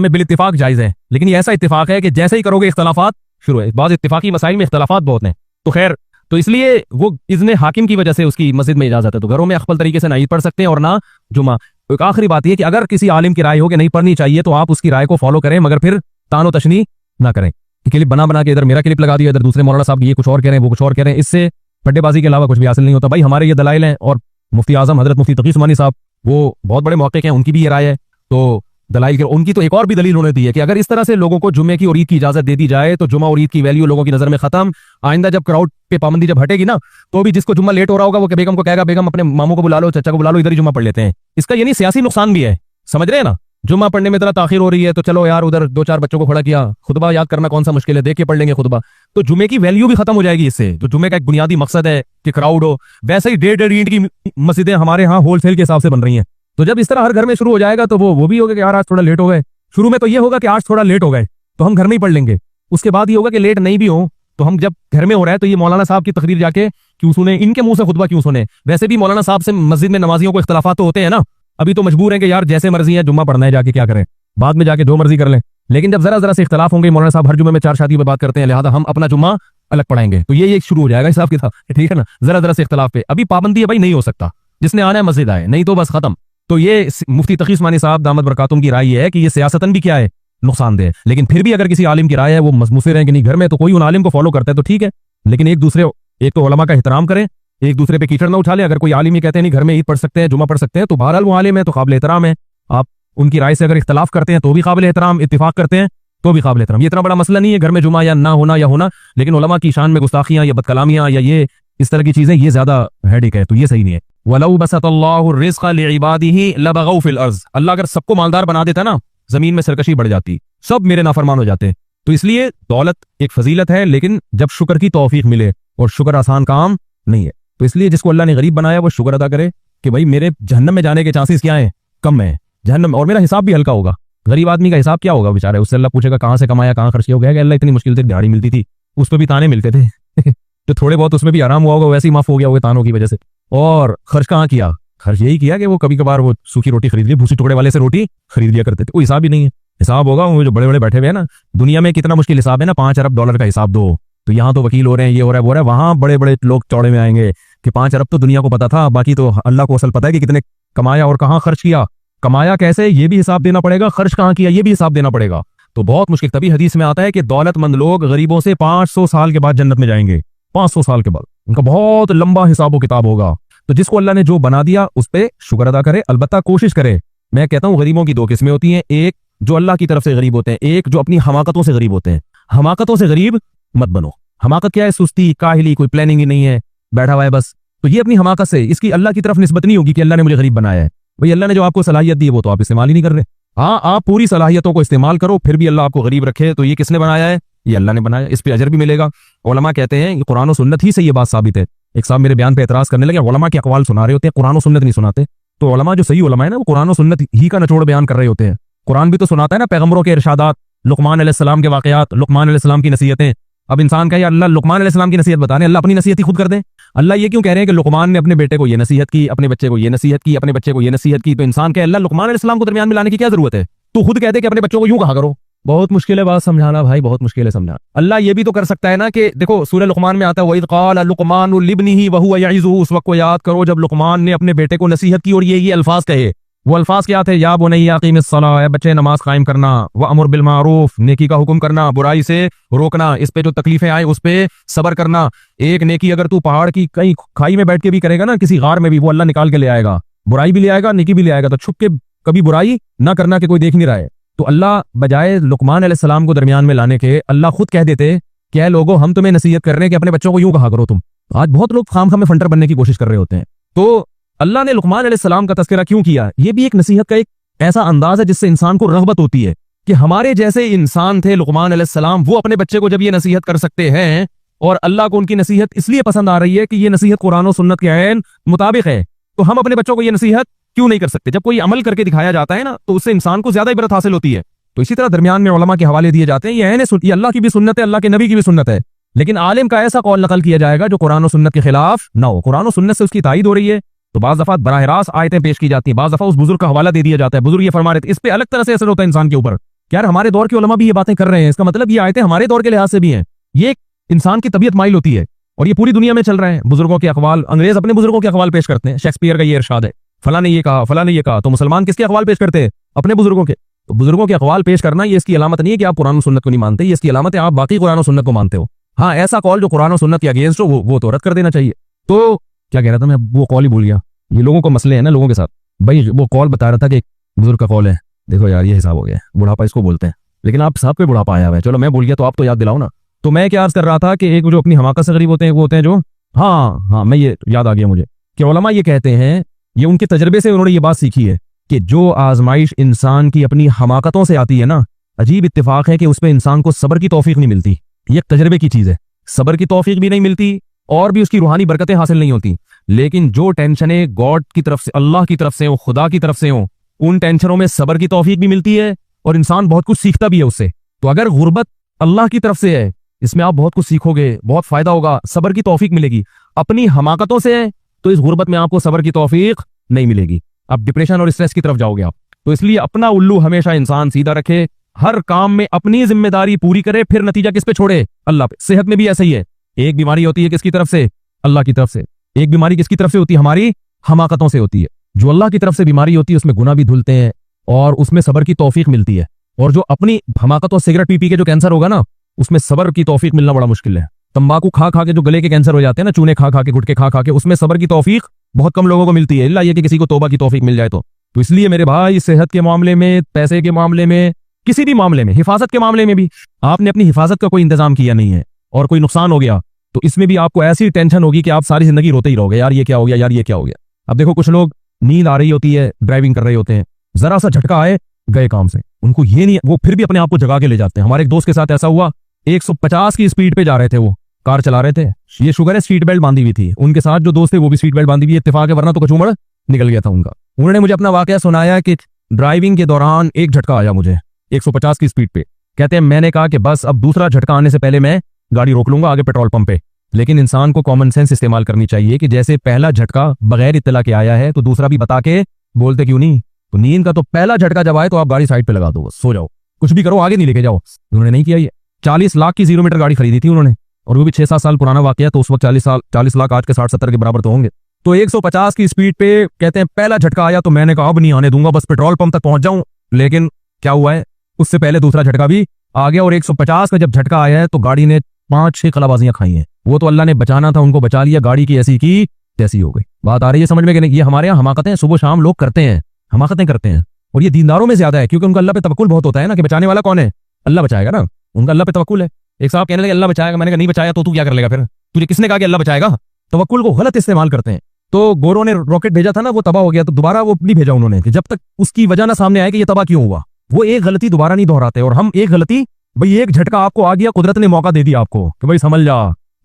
में बिल इत्तिफाक जायज है, लेकिन ये ऐसा इत्तिफाक है कि जैसे ही करोगे इख्तिलाफात शुरू है। बाद इत्तिफाकी मसाइल में इख्तिलाफात बहुत हैं, तो खैर, तो इसलिए वो इज़्ने हाकिम की वजह से उसकी मस्जिद में इजाजत है। तो घरों में अखबल तरीके से ना ईद पढ़ सकते हैं और ना जुमा। एक आखिरी बात यह कि अगर किसी आलिम की राय हो कि नहीं पढ़नी चाहिए, तो आप उसकी राय को फॉलो करें, मगर फिर तानो तशनी ना करें। क्लिप बना के इधर मेरा क्लिप लगा दिया, इधर दूसरे मौलाना साहब ये कुछ और कह रहे हैं, वो कुछ और कह रहे हैं, इससे फड्डेबाजी के अलावा कुछ भी हासिल नहीं होता। भाई हमारे ये दलाइल हैं, और मुफ्ती आजम हजरत मुफ्ती तकी उस्मानी साहब वो बहुत बड़े मौके हैं, उनकी भी ये राय है। तो दलाइल के उनकी तो एक और भी दलील उन्होंने दी है कि अगर इस तरह से लोगों को जुम्मे की और ईद की इजाजत दे दी जाए तो जुम्मा और ईद की वैल्यू लोगों की नजर में खत्म। आइंदा जब क्राउड पे पाबंदी जब हटेगी ना, तो भी जिसको जुम्मा लेट हो रहा होगा वो बेगम को कहेगा, बेगम अपने मामू को बुला लो, चचा को बुला लो, इधर ही जुम्मा पढ़ लेते हैं। इसका यानी सियासी नुकसान भी है, समझ रहे हैं ना। जुम्मा पढ़ने में इतना ताखिर हो रही है, तो चलो यार उधर 2-4 बच्चों को खड़ा किया, खुतबा याद करना कौन सा मुश्किल है, देख के पढ़ लेंगे खुतबा, तो जुम्मे की वैल्यू भी खत्म हो जाएगी इससे। तो जुम्मे का एक बुनियादी मकसद है कि क्राउड हो। वैसे ही 1.5 ईंट की मस्जिदें हमारे यहाँ होलसेल के हिसाब से बन रही हैं, तो जब इस तरह हर घर में शुरू हो जाएगा तो वो भी होगा कि यार आज थोड़ा लेट हो गए। शुरू में तो ये होगा कि आज थोड़ा लेट हो गए तो हम घर में ही पढ़ लेंगे। उसके बाद ये होगा कि लेट नहीं भी हो तो हम जब घर में हो रहा है तो ये मौलाना साहब की तकरीर जाके क्यों सुने, इनके मुंह से खुतबा क्यों सुने। वैसे भी मौलाना साहब से मस्जिद में नमाजियों को इख्तिलाफात तो होते हैं ना, अभी तो मजबूर हैं कि यार जैसे मर्जी है जुम्मा पढ़ना है, जाके क्या करें, बाद में जाके जो मर्जी कर लें। लेकिन जब जरा से इख्तिलाफ होंगे, मौलाना साहब हर जुम्मे में 4 शादियों पर बात करते हैं, लिहाजा हम अपना जुम्मा अलग पढ़ाएंगे, तो ये शुरू हो जाएगा हिसाब किताब, ठीक है ना। जरा से इख्तिलाफ पे अभी पाबंदी है, भाई नहीं हो सकता, जिसने आना है मस्जिद आए, नहीं तो बस खत्म। तो ये मुफ्ती तकी उस्मानी साहब दामद बरकातुम की राय है कि ये सियासतन भी क्या है, नुकसानदेह। लेकिन फिर भी अगर किसी आलिम की राय है, वो मुसर है कि नहीं घर में, तो कोई उन आलिम को फॉलो करता है तो ठीक है। लेकिन एक तो उलमा का एहतराम करें, एक दूसरे पे कीचड़ ना उठा ले। अगर कोई आलिम ही कहते हैं नहीं घर में ईद पढ़ सकते हैं, जुमा पढ़ सकते हैं, तो बहरहाल वो आलिम है तो काबिल एहतराम है। आप उनकी राय से अगर इख्तलाफ करते हैं तो भी काबिल एहतराम, इत्तिफाक करते हैं तो भी काबिल एहतराम। ये इतना बड़ा मसला नहीं है घर में जुमा या ना होना या होना, लेकिन उलमा की शान में गुस्ताखियां या बदकलामियां या ये इस तरह की चीजें, ये ज्यादा हेडेक है, तो ये सही नहीं है। वलौ बसतल्लाहु रिज़्क़ लिइबादिही लबगौ फिल अर्ज़, अल्लाह अगर सबको मालदार बना देता ना, जमीन में सरकशी बढ़ जाती, सब मेरे नाफरमान हो जाते। तो इसलिए दौलत एक फजीलत है, लेकिन जब शुक्र की तौफीक मिले, और शुक्र आसान काम नहीं है, तो इसलिए जिसको अल्लाह ने गरीब बनाया वो शुक्र अदा करे कि भाई मेरे जहन्नम में जाने के चांसेस क्या है, कम है जहन्नम, और मेरा हिसाब भी हल्का होगा। गरीब आदमी का हिसाब क्या होगा बेचारा, उससे अल्लाह पूछेगा कहां से कमाया, कहां खर्च हो गया, अल्लाह इतनी मुश्किल से दिहाड़ी मिलती थी, उस पर भी ताने मिलते थे तो थोड़े बहुत उसमें भी आराम हुआ होगा, वैसे ही माफ हो गया होगा तानों की वजह से। और खर्च कहाँ किया, खर्च यही किया कि वो कभी कभार वो सूखी रोटी खरीद ली, भूसी टुकड़े वाले से रोटी खरीद लिया करते थे। कोई हिसाब ही नहीं है। हिसाब होगा वो जो बड़े बड़े बैठे हुए हैं ना, दुनिया में कितना मुश्किल हिसाब है ना, $5 अरब का हिसाब दो, तो यहाँ तो वकील हो रहे हैं, ये हो रहा है वो हो रहा है, वहां बड़े बड़े लोग चौड़े में आएंगे कि 5 अरब तो दुनिया को पता था, बाकी तो अल्लाह को असल पता है कि कितने कमाया और कहाँ खर्च किया, कमाया कैसे ये भी हिसाब देना पड़ेगा, खर्च कहाँ किया ये भी हिसाब देना पड़ेगा। तो बहुत मुश्किल। तभी हदीस में आता है कि दौलतमंद लोग गरीबों से 500 साल के बाद जन्नत में जाएंगे, 500 साल के बाद उनका बहुत लंबा हिसाब किताब होगा। तो जिसको अल्लाह ने जो बना दिया उस पर शुक्र अदा करे, अलबत्ता कोशिश करे। मैं कहता हूँ गरीबों की 2 किस्में होती हैं, एक जो अल्लाह की तरफ से गरीब होते हैं, एक जो अपनी हमाकतों से गरीब होते हैं। हमाकतों से गरीब मत बनो। हमाकत क्या है, सुस्ती, काहिली, कोई प्लानिंग ही नहीं है, बैठा हुआ है बस, तो ये अपनी हमाकत से, इसकी अल्लाह की तरफ निस्बत नहीं होगी कि अल्लाह ने मुझे गरीब बनाया है। भाई अल्लाह ने जो आपको सलाहियत दी है वो तो आप इस्तेमाल ही नहीं कर रहे। हाँ, आप पूरी सलाहियतों को इस्तेमाल करो, फिर भी अल्लाह आपको गरीब रखे, तो ये किसने बनाया है, ये अल्लाह ने बनाया, इस पे अजर भी मिलेगा। उलमा कहते हैं कुरान और सुन्नत ही से ये बात साबित है। एक साहब मेरे बयान पे एतराज करने लगे, उलमा के अकवाल सुना रहे होते हैं, कुरान और सुन्नत नहीं सुनाते। तो उलमा जो सही उलमा है ना, वो कुरान और सुन्नत ही का निचोड़ बयान कर रहे होते हैं। कुरान भी तो सुनाता है ना पैगंबरों के इरशादात, लुकमान अलैहिस्सलाम के वाकयात, लुकमान अलैहिस्सलाम की नसीहतें। अब इंसान कहे अल्लाह लुकमान अलैहिस्सलाम की नसीहत बता रहे हैं, अल्लाह अपनी नसीहत ही खुद कर दे। अल्लाह ये क्यों कह रहे हैं कि लुकमान ने अपने बेटे को ये नसीहत की, अपने बच्चे को ये नसीहत की, अपने बच्चे को ये नसीहत की, तो इंसान कहे अल्लाह लुकमान अलैहिस्सलाम को दरमियान में लाने की क्या जरूरत है, तू खुद कहते कि अपने बच्चों को यूं कहा करो। बहुत मुश्किल है बात समझाना भाई, बहुत मुश्किल है समझाना। अल्लाह ये भी तो कर सकता है ना कि देखो सूरह लुकमान में आता है वइज़ क़ाल लुकमान लिब्निही व हुवा यइज़ुहु, उस वक्त को याद करो जब लुकमान ने अपने बेटे को नसीहत की और ये अल्फाज कहे। वो अल्फाज क्या थे, या बुनैया अक़ीमिस सलाह, बच्चे नमाज कायम करना, व अमुर बिल मारूफ, नेकी का हुक्म करना, बुराई से रोकना, इस पे जो तकलीफें आए उस पे सब्र करना। एक नेकी अगर तू पहाड़ की कहीं खाई में बैठ के भी करेगा ना, किसी गार में भी, वो अल्लाह निकाल के ले आएगा, बुराई भी ले आएगा, नेकी भी ले आएगा। तो छुप के कभी बुराई ना करना कि कोई देख नहीं रहा है, तो अल्लाह बजाय लुकमान अलैहिस्सलाम को दरमियान में लाने के अल्लाह खुद कह देते कि ऐ लोगों, हम तुम्हें नसीहत कर रहे हैं कि अपने बच्चों को यूं कहा करो तुम। आज बहुत लोग खाम खाम में फंटर बनने की कोशिश कर रहे होते हैं। तो अल्लाह ने लुकमान अलैहिस्सलाम का तज़किरा क्यों किया? ये भी एक नसीहत का एक ऐसा अंदाज है जिससे इंसान को रग़बत होती है कि हमारे जैसे इंसान थे लुकमान अलैहिस्सलाम, वो अपने बच्चे को जब ये नसीहत कर सकते हैं और अल्लाह को उनकी नसीहत इसलिए पसंद आ रही है कि ये नसीहत कुरान और सुन्नत के ऐन मुताबिक है, तो हम अपने बच्चों को ये नसीहत क्यों नहीं कर सकते? जब कोई अमल करके दिखाया जाता है ना, तो उससे इंसान को ज्यादा इबरत हासिल होती है। तो इसी तरह दरमियान में उलमा के हवाले दिए जाते हैं, ये अल्लाह की भी सुन्नत है, अल्लाह के नबी की भी सुन्नत है, लेकिन आलिम का ऐसा कौल नकल किया जाएगा जो कुरान और सुन्नत के खिलाफ ना हो। कुरान और सुन्नत से उसकी तायीद हो रही है, तो बाज़ दफा बराह रास्त आयतें पेश की जाती है, बाज़ दफा उस बुजुर्ग का हवाला दे दिया जाता है, बुजुर्ग ये फरमा रहे थे, इस पे अलग तरह से असर होता है इंसान के ऊपर। यार हमारे दौर के उलमा भी ये बातें कर रहे हैं, इसका मतलब ये आयतें हमारे दौर के लिहाज से भी हैं। ये इंसान की तबीयत माइल होती है और ये पूरी दुनिया में चल रहे हैं। बुजुर्गों के अकवाल, अंग्रेज अपने बुजुर्गों के अकवाल पेश करते हैं, शेक्सपियर का ये इरशाद है, फला ने ये कहा, फला ने ये कहा, तो मुसलमान किसके अकवाल पेश करते हैं? अपने बुजुर्गों के। तो बुजुर्गों के अकवाल पेश करना ये इसकी अलामत नहीं है कि आप कुरान और सुन्नत को नहीं मानते, ये इसकी अलामत है आप बाकी कुरान और सुन्नत को मानते हो। हाँ, ऐसा कॉल जो कुरान और सुन्नत के अगेंस्ट हो वो तो रद्द कर देना चाहिए। तो क्या कह रहा था मैं, वो कॉल ही भूल गया। ये लोगों को मसले हैं ना लोगों के साथ। भाई वो कॉल बता रहा था कि एक बुजुर्ग का कॉल है, देखो यार ये हिसाब हो गया, बुढ़ापा इसको बोलते हैं, लेकिन आप साहब पे बुढ़ापा आया हुआ है। चलो मैं भूल गया तो आप तो याद दिलाओ ना। तो मैं क्या अर्ज कर रहा था कि एक जो अपनी हमाकत से गरीब होते हैं वो होते हैं जो, हाँ मैं ये याद आ गया मुझे कि उलमा ये कहते हैं, ये उनके तजर्बे से उन्होंने ये बात सीखी है कि जो आजमाइश इंसान की अपनी हमाकतों से आती है ना, अजीब इत्तेफाक है कि उसमें इंसान को सब्र की तौफीक नहीं मिलती। ये एक तजर्बे की चीज है, सब्र की तौफीक भी नहीं मिलती और भी उसकी रूहानी बरकतें हासिल नहीं होती। लेकिन जो टेंशनें गॉड की तरफ से, अल्लाह की तरफ से हो, खुदा की तरफ से हो, उन टेंशनों में सब्र की तौफीक भी मिलती है और इंसान बहुत कुछ सीखता भी है उससे। तो अगर गुर्बत अल्लाह की तरफ से है, इसमें आप बहुत कुछ सीखोगे, बहुत फायदा होगा, सब्र की तौफीक मिलेगी। अपनी हमाकतों से है तो इस गुर्बत में आपको सब्र की तौफीक नहीं मिलेगी, आप डिप्रेशन और स्ट्रेस की तरफ जाओगे आप। तो इसलिए अपना उल्लू हमेशा इंसान सीधा रखे, हर काम में अपनी जिम्मेदारी पूरी करे, फिर नतीजा किस पे छोड़े? अल्लाह पे। सेहत में भी ऐसा ही है, एक बीमारी होती है किसकी तरफ से? अल्लाह की तरफ से। एक बीमारी किसकी तरफ से होती है? हमारी हमाकतों से होती है। जो अल्लाह की तरफ से बीमारी होती है उसमें गुनाह भी धुलते हैं और उसमें सब्र की तौफीक मिलती है। और जो अपनी हमाकतों, सिगरेट पी के जो कैंसर होगा ना, उसमें सब्र की तौफीक मिलना बड़ा मुश्किल है। तंबाकू खा खा के जो गले के कैंसर हो जाते हैं ना, चूने खा खा के, गुटके खा खा के, उसमें सब्र की तौफीक बहुत कम लोगों को मिलती है, इल्ला ये कि किसी को तौबा की तौफीक मिल जाए तो। इसलिए मेरे भाई, सेहत के मामले में, पैसे के मामले में, किसी भी मामले में, हिफाजत के मामले में भी आपने अपनी हिफाजत का कोई इंतजाम किया नहीं है और कोई नुकसान हो गया तो इसमें भी आपको ऐसी टेंशन होगी कि आप सारी जिंदगी रोते ही रहोगे, यार ये क्या हो गया, यार ये क्या हो गया। अब देखो कुछ लोग नींद आ रही होती है, ड्राइविंग कर रहे होते हैं, जरा सा झटका आए, गए काम से, उनको ये नहीं, वो फिर भी अपने आप को जगा के ले जाते हैं। हमारे एक दोस्त के साथ ऐसा हुआ, 150 की स्पीड पे जा रहे थे, वो कार चला रहे थे, ये शुगर है सीट बेल्ट बांधी हुई थी, उनके साथ जो दोस्त थे वो भी सीट बेल्ट बांधी हुई, इत्तेफाक है, वरना तो कचूमड़ निकल गया था उनका। उन्होंने मुझे अपना वाकया सुनाया कि ड्राइविंग के दौरान एक झटका आया मुझे 150 की स्पीड पे। कहते हैं मैंने कहा कि बस अब दूसरा झटका आने से पहले मैं गाड़ी रोक लूंगा आगे पेट्रोल पंप पे। लेकिन इंसान को कॉमन सेंस इस्तेमाल करनी चाहिए कि जैसे पहला झटका बगैर इत्तला के आया है तो दूसरा भी बता के बोलते क्यों नहीं। तो नींद का तो पहला झटका जब आए तो आप गाड़ी साइड पे लगा दो, सो जाओ, कुछ भी करो, आगे नहीं लेके जाओ। उन्होंने नहीं किया। ये 40 लाख की 0 मीटर गाड़ी खरीदी थी उन्होंने, और वो भी 6-7 साल पुराना वाकया, तो उस वक्त 40 लाख आज के 60-70 के बराबर तो होंगे। तो 150 की स्पीड पे कहते हैं पहला झटका आया तो मैंने कहा अब नहीं आने दूंगा, बस पेट्रोल पंप तक पहुंच जाऊं। लेकिन क्या हुआ है, उससे पहले दूसरा झटका भी आ गया और 150 का जब झटका आया है तो गाड़ी ने 5-6 कलाबाजियां खाई हैं। वो तो अल्लाह ने बचाना था, उनको बचा लिया, गाड़ी की ऐसी की तैसी हो गई। बात आ रही है समझ में कि नहीं? ये हमारे यहाँ हमाकतें सुबह शाम लोग करते हैं, हमाकतें करते हैं, और ये दीनदारों में ज्यादा है क्योंकि उनका अल्लाह पे तवक्कुल बहुत होता है ना, कि बचाने वाला कौन है? अल्लाह बचाएगा ना, उनका अल्लाह पे तवक्कुल है। एक साहब कहने लगे अल्लाह बचाएगा, मैंने कहा नहीं बचाया तो तू क्या कर लेगा फिर? तुझे किसने कहा कि अल्लाह बचाएगा? तवक्कुल को गलत इस्तेमाल करते हैं। तो गोरों ने रॉकेट भेजा था ना, वो तबाह हो गया, तो दोबारा वो नहीं भेजा उन्होंने, कि जब तक उसकी वजह ना सामने आए कि ये तबाह क्यों हुआ। वो एक गलती दोबारा नहीं दोहराते, और हम एक गलती, भाई एक झटका आपको आ गया, कुदरत ने मौका दे दिया आपको कि भाई समझ जा,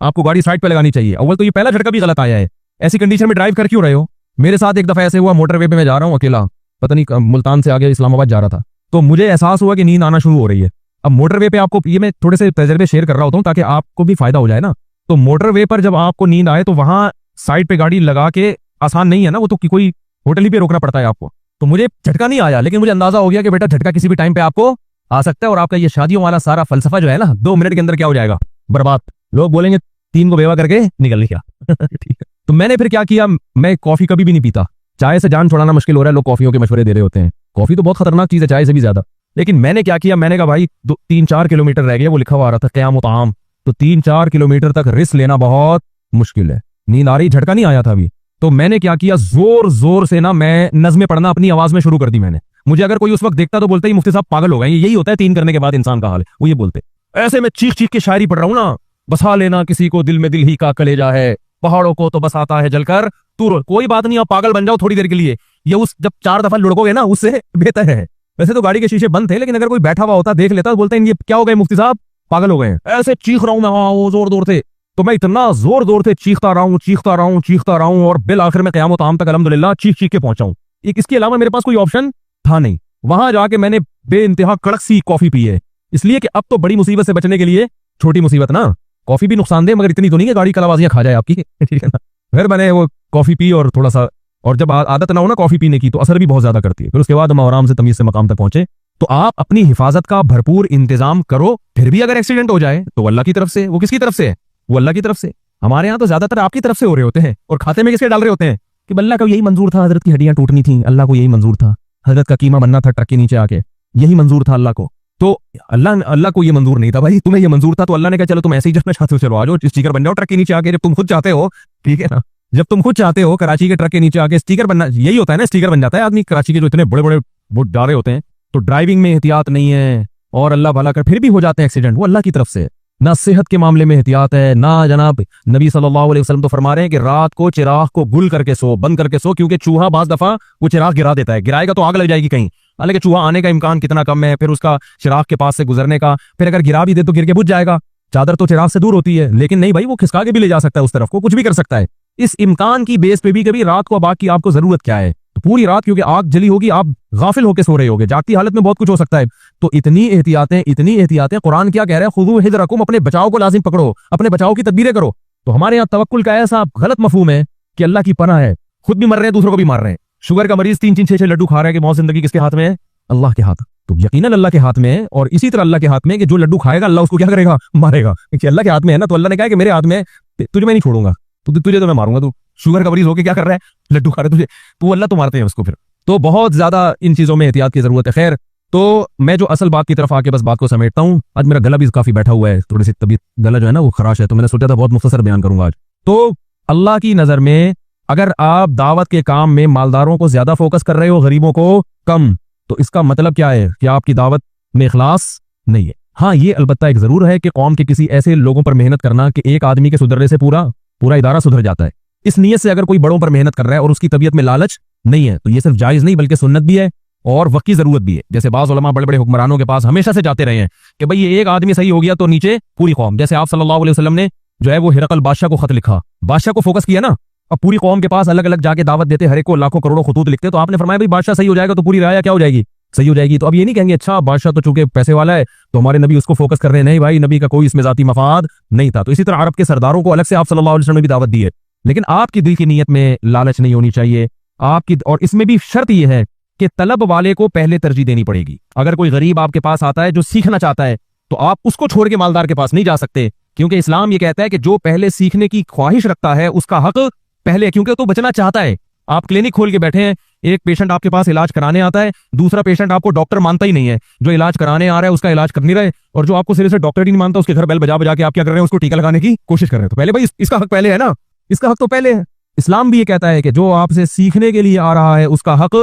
आपको गाड़ी साइड पे लगानी चाहिए। अव्वल तो ये पहला झटका भी गलत आया है, ऐसी कंडीशन में ड्राइव कर क्यों रहे हो? मेरे साथ एक दफा ऐसे हुआ, मोटरवे पे मैं जा रहा हूँ अकेला, पता नहीं मुल्तान से आगे इस्लामाबाद जा रहा था, तो मुझे एहसास हुआ कि नींद आना शुरू हो रही है। अब मोटरवे पे आपको, ये मैं थोड़े से तजर्बे शेयर कर रहा होता हूँ ताकि आपको भी फायदा हो जाए ना। तो मोटरवे पर जब आपको नींद आए तो वहां साइड पे गाड़ी लगा के आसान नहीं है ना, वो तो कोई होटल ही पे रोकना पड़ता है आपको। तो मुझे झटका नहीं आया, लेकिन मुझे अंदाजा हो गया कि बेटा झटका किसी भी टाइम पे आपको आ सकता है, और आपका ये शादियों वाला सारा फलसफा जो है ना, 2 मिनट के अंदर क्या हो जाएगा? बर्बाद। लोग बोलेंगे 3 को बेवा करके निकल लिया। ठीक है, तो मैंने फिर क्या किया, मैं कॉफी कभी भी नहीं पीता, चाय से जान छुड़ाना मुश्किल हो रहा है, लोग कॉफियों के मशवरे दे रहे होते हैं, कॉफी तो बहुत खतरनाक चीज है चाय से भी ज्यादा। लेकिन मैंने क्या किया, मैंने कहा भाई 3-4 किलोमीटर रह गया, वो लिखा हुआ आ रहा था क़यामुत आम, तो 3-4 किलोमीटर तक रिस्क लेना बहुत मुश्किल है, नींद आ रही, झटका नहीं आया था अभी। तो मैंने क्या किया, जोर जोर से ना मैं नज़में पढ़ना अपनी आवाज में शुरू कर दी मैंने, मुझे अगर कोई उस वक्त देखता तो बोलता ही मुफ्ती साहब पागल हो गए। यही होता है 3 करने के बाद इंसान का हाल। वो ये बोलते ऐसे में चीख चीख के शायरी पढ़ रहा हूं ना, बसा लेना किसी को दिल में दिल ही का कलेजा है, पहाड़ों को तो बसाता है जलकर तू। कोई बात नहीं, आप पागल बन जाओ थोड़ी देर के लिए, ये उस जब 4 दफा लुढ़कोगे ना उससे बेहतर है। वैसे तो गाड़ी के शीशे बंद थे, लेकिन अगर कोई बैठा हुआ होता देख लेता तो बोलते हैं ये क्या हो गए मुफ्ती साहब, पागल हो गए हैं। ऐसे चीख रहा हूं मैं वहां जोर जोर से, तो मैं इतना जोर जोर से चीखता रहा हूं और बिल आखिर में क़यामत आम तक अल्हम्दुलिल्लाह चीख चीख के पहुंचा हूं। इसके अलावा मेरे पास कोई ऑप्शन था नहीं। वहां जाके मैंने बेइंतहा कड़क सी कॉफी पी है, इसलिए कि अब तो बड़ी मुसीबत से बचने के लिए छोटी मुसीबत ना, कॉफी भी नुकसानदेह मगर इतनी तो नहीं कि गाड़ी कलाबाजियां खा जाए आपकी, ठीक है ना। फिर मैंने वो कॉफी पी और थोड़ा सा, और जब आदत ना हो ना कॉफी पीने की तो असर भी बहुत ज्यादा करती है। फिर उसके बाद हम आराम से तमीज से मकाम तक पहुंचे। तो आप अपनी हिफाजत का भरपूर इंतजाम करो, फिर भी अगर एक्सीडेंट हो जाए तो अल्लाह की तरफ से। वो किसकी तरफ से है? वो अल्लाह की तरफ से। हमारे यहाँ तो ज्यादातर आपकी तरफ से हो रहे होते हैं, और खाते में किसके डाल रहे होते हैं कि अल्लाह का यही मंजूर था, हजरत की हड्डियां टूटनी थी, अल्लाह को यही मंजूर था, हजरत का कीमा बनना था ट्रक के नीचे आके, यही मंजूर था अल्लाह को। तो अल्लाह को ये मंजूर नहीं था भाई, तुम्हें ये मंजूर था, तो अल्लाह ने कहा चलो तुम ऐसे ही जब चाहते हो चलो आ जाओ, स्टिकर बन जाओ ट्रक के नीचे आके, जब तुम खुद चाहते हो, ठीक है ना। जब तुम खुद चाहते हो कराची के ट्रक के नीचे आके स्टिकर बनना, यही होता है ना, स्टिकर बन जाता है आदमी। कराची के जो इतने बड़े बड़े वो डारे होते हैं, तो ड्राइविंग में एहतियात नहीं है और अल्लाह भला कर फिर भी हो जाते हैं एक्सीडेंट, वो अल्लाह की तरफ से। ना सेहत के मामले में एहतियात है ना जनाब। नबी सल्लल्लाहु अलैहि वसल्लम तो फरमा रहे हैं कि रात को चिराग को गुल करके सो, बंद करके सो, क्योंकि चूहा बाज दफा वो चिराग गिरा देता है, गिराएगा तो आग लग जाएगी कहीं, हालांकि चूहा आने का इम्कान कितना कम है, फिर उसका चिराग के पास से गुजरने का, फिर अगर गिरा भी दे तो गिर के बुझ जाएगा। चादर तो चिराग से दूर होती है, लेकिन नहीं भाई, वो खिसका के भी ले जा सकता है उस तरफ को, कुछ भी कर सकता है। इस इम्कान की बेस पे भी कभी रात को अब आग की आपको जरूरत क्या है, तो पूरी रात क्योंकि आग जली होगी, आप गाफिल होकर सो रहे होगे, जागती हालत में बहुत कुछ हो सकता है। तो इतनी एहतियातें, कुरान क्या कह रहा है, खुदू हिज़्रकुम, अपने बचाव को लाजिम पकड़ो, अपने बचाव की तदबीरें करो। तो हमारे यहाँ तवक्कुल का ऐसा गलत मफहूम है कि अल्लाह की पनाह है, खुद भी मर रहे हैं दूसरों को भी मार रहे हैं। शुगर का मरीज 3-3, 6-6 लड्डू खा रहा है कि मौत जिंदगी किसके हाथ में है? अल्लाह के हाथ। तो यकीनन अल्लाह के हाथ में है, और इसी तरह अल्लाह के हाथ में कि जो लड्डू खाएगा अल्लाह उसको क्या करेगा? मारेगा। क्योंकि अल्लाह के हाथ में है ना, तो अल्लाह ने कहा कि मेरे हाथ में तुझे मैं नहीं छोड़ूंगा, तुझे तो मैं मारूंगा। तू शुगर का मरीज होकर क्या कर रहा है? लड्डू खा रहा है तुझे, तो अल्लाह तो मारते हैं उसको फिर। तो बहुत ज्यादा इन चीजों में एहतियात की जरूरत है। खैर, तो मैं जो असल बात की तरफ आके बस बात को समेटता हूँ। आज मेरा गला भी काफी बैठा हुआ है, थोड़ी सी तबीयत, गला जो है ना वो खराश है, तो मैंने सोचा था बहुत मुख्तसर बयान करूंगा आज। तो अल्लाह की नजर में अगर आप दावत के काम में मालदारों को ज्यादा फोकस कर रहे हो, गरीबों को कम, तो इसका मतलब क्या है कि आपकी दावत में इखलास नहीं है। हाँ, ये अलबत्ता एक जरूर है कि कौम के किसी ऐसे लोगों पर मेहनत करना कि एक आदमी के सुधरने से पूरा इदारा सुधर जाता है, इस नीयत से अगर कोई बड़ों पर मेहनत कर रहा है और उसकी तबीयत में लालच नहीं है, तो ये सिर्फ जायज नहीं बल्कि सुन्नत भी है और वक्त की जरूरत भी है। जैसे बाज़ उलमा बड़े बड़े हुक्मरानों के पास हमेशा से जाते रहे हैं कि भाई ये एक आदमी सही हो गया तो नीचे पूरी कौम। जैसे आप सल्लल्लाहु अलैहि वसल्लम ने जो है वो हिरकल बादशाह को खत लिखा, बादशाह को फोकस किया ना, अब पूरी कौम के पास अलग अलग जाके दावत देते, हर एक को लाखों करोड़ों खतूत लिखते, तो आपने फरमाया भाई बादशाह सही हो जाएगा तो पूरी राया क्या हो जाएगी? सही हो जाएगी। तो अब ये नहीं कहेंगे अच्छा बादशाह तो चूंकि पैसे वाला है तो हमारे नबी उसको फोकस कर रहे हैं, नहीं भाई, नबी का कोई इसमें जाती मफाद नहीं था। तो इसी तरह अरब के सरदारों को अलग से आप सल्लल्लाहु अलैहि वसल्लम ने भी दावत दी है, लेकिन आपकी दिल की नीयत में लालच नहीं होनी चाहिए आपकी। और इसमें भी शर्त यह है कि तलब वाले को पहले तरजीह देनी पड़ेगी। अगर कोई गरीब आपके पास आता है जो सीखना चाहता है, तो आप उसको छोड़ के मालदार के पास नहीं जा सकते, क्योंकि इस्लाम ये कहता है कि जो पहले सीखने की ख्वाहिश रखता है उसका हक पहले, क्योंकि तो बचना चाहता है। आप क्लिनिक खोल के बैठे हैं, एक पेशेंट आपके पास इलाज कराने आता है, दूसरा पेशेंट आपको डॉक्टर मानता ही नहीं है, जो इलाज कराने आ रहा है उसका इलाज कर नहीं रहे, और जो आपको सिरे से डॉक्टर ही नहीं मानता उसके घर बेल बजा बजा के आप क्या कर रहे हैं? उसको टीका लगाने की कोशिश कर रहे हैं। तो पहले भाई इसका हक पहले है ना, इसका हक तो पहले है। इस्लाम भी ये कहता है कि जो आपसे सीखने के लिए आ रहा है उसका हक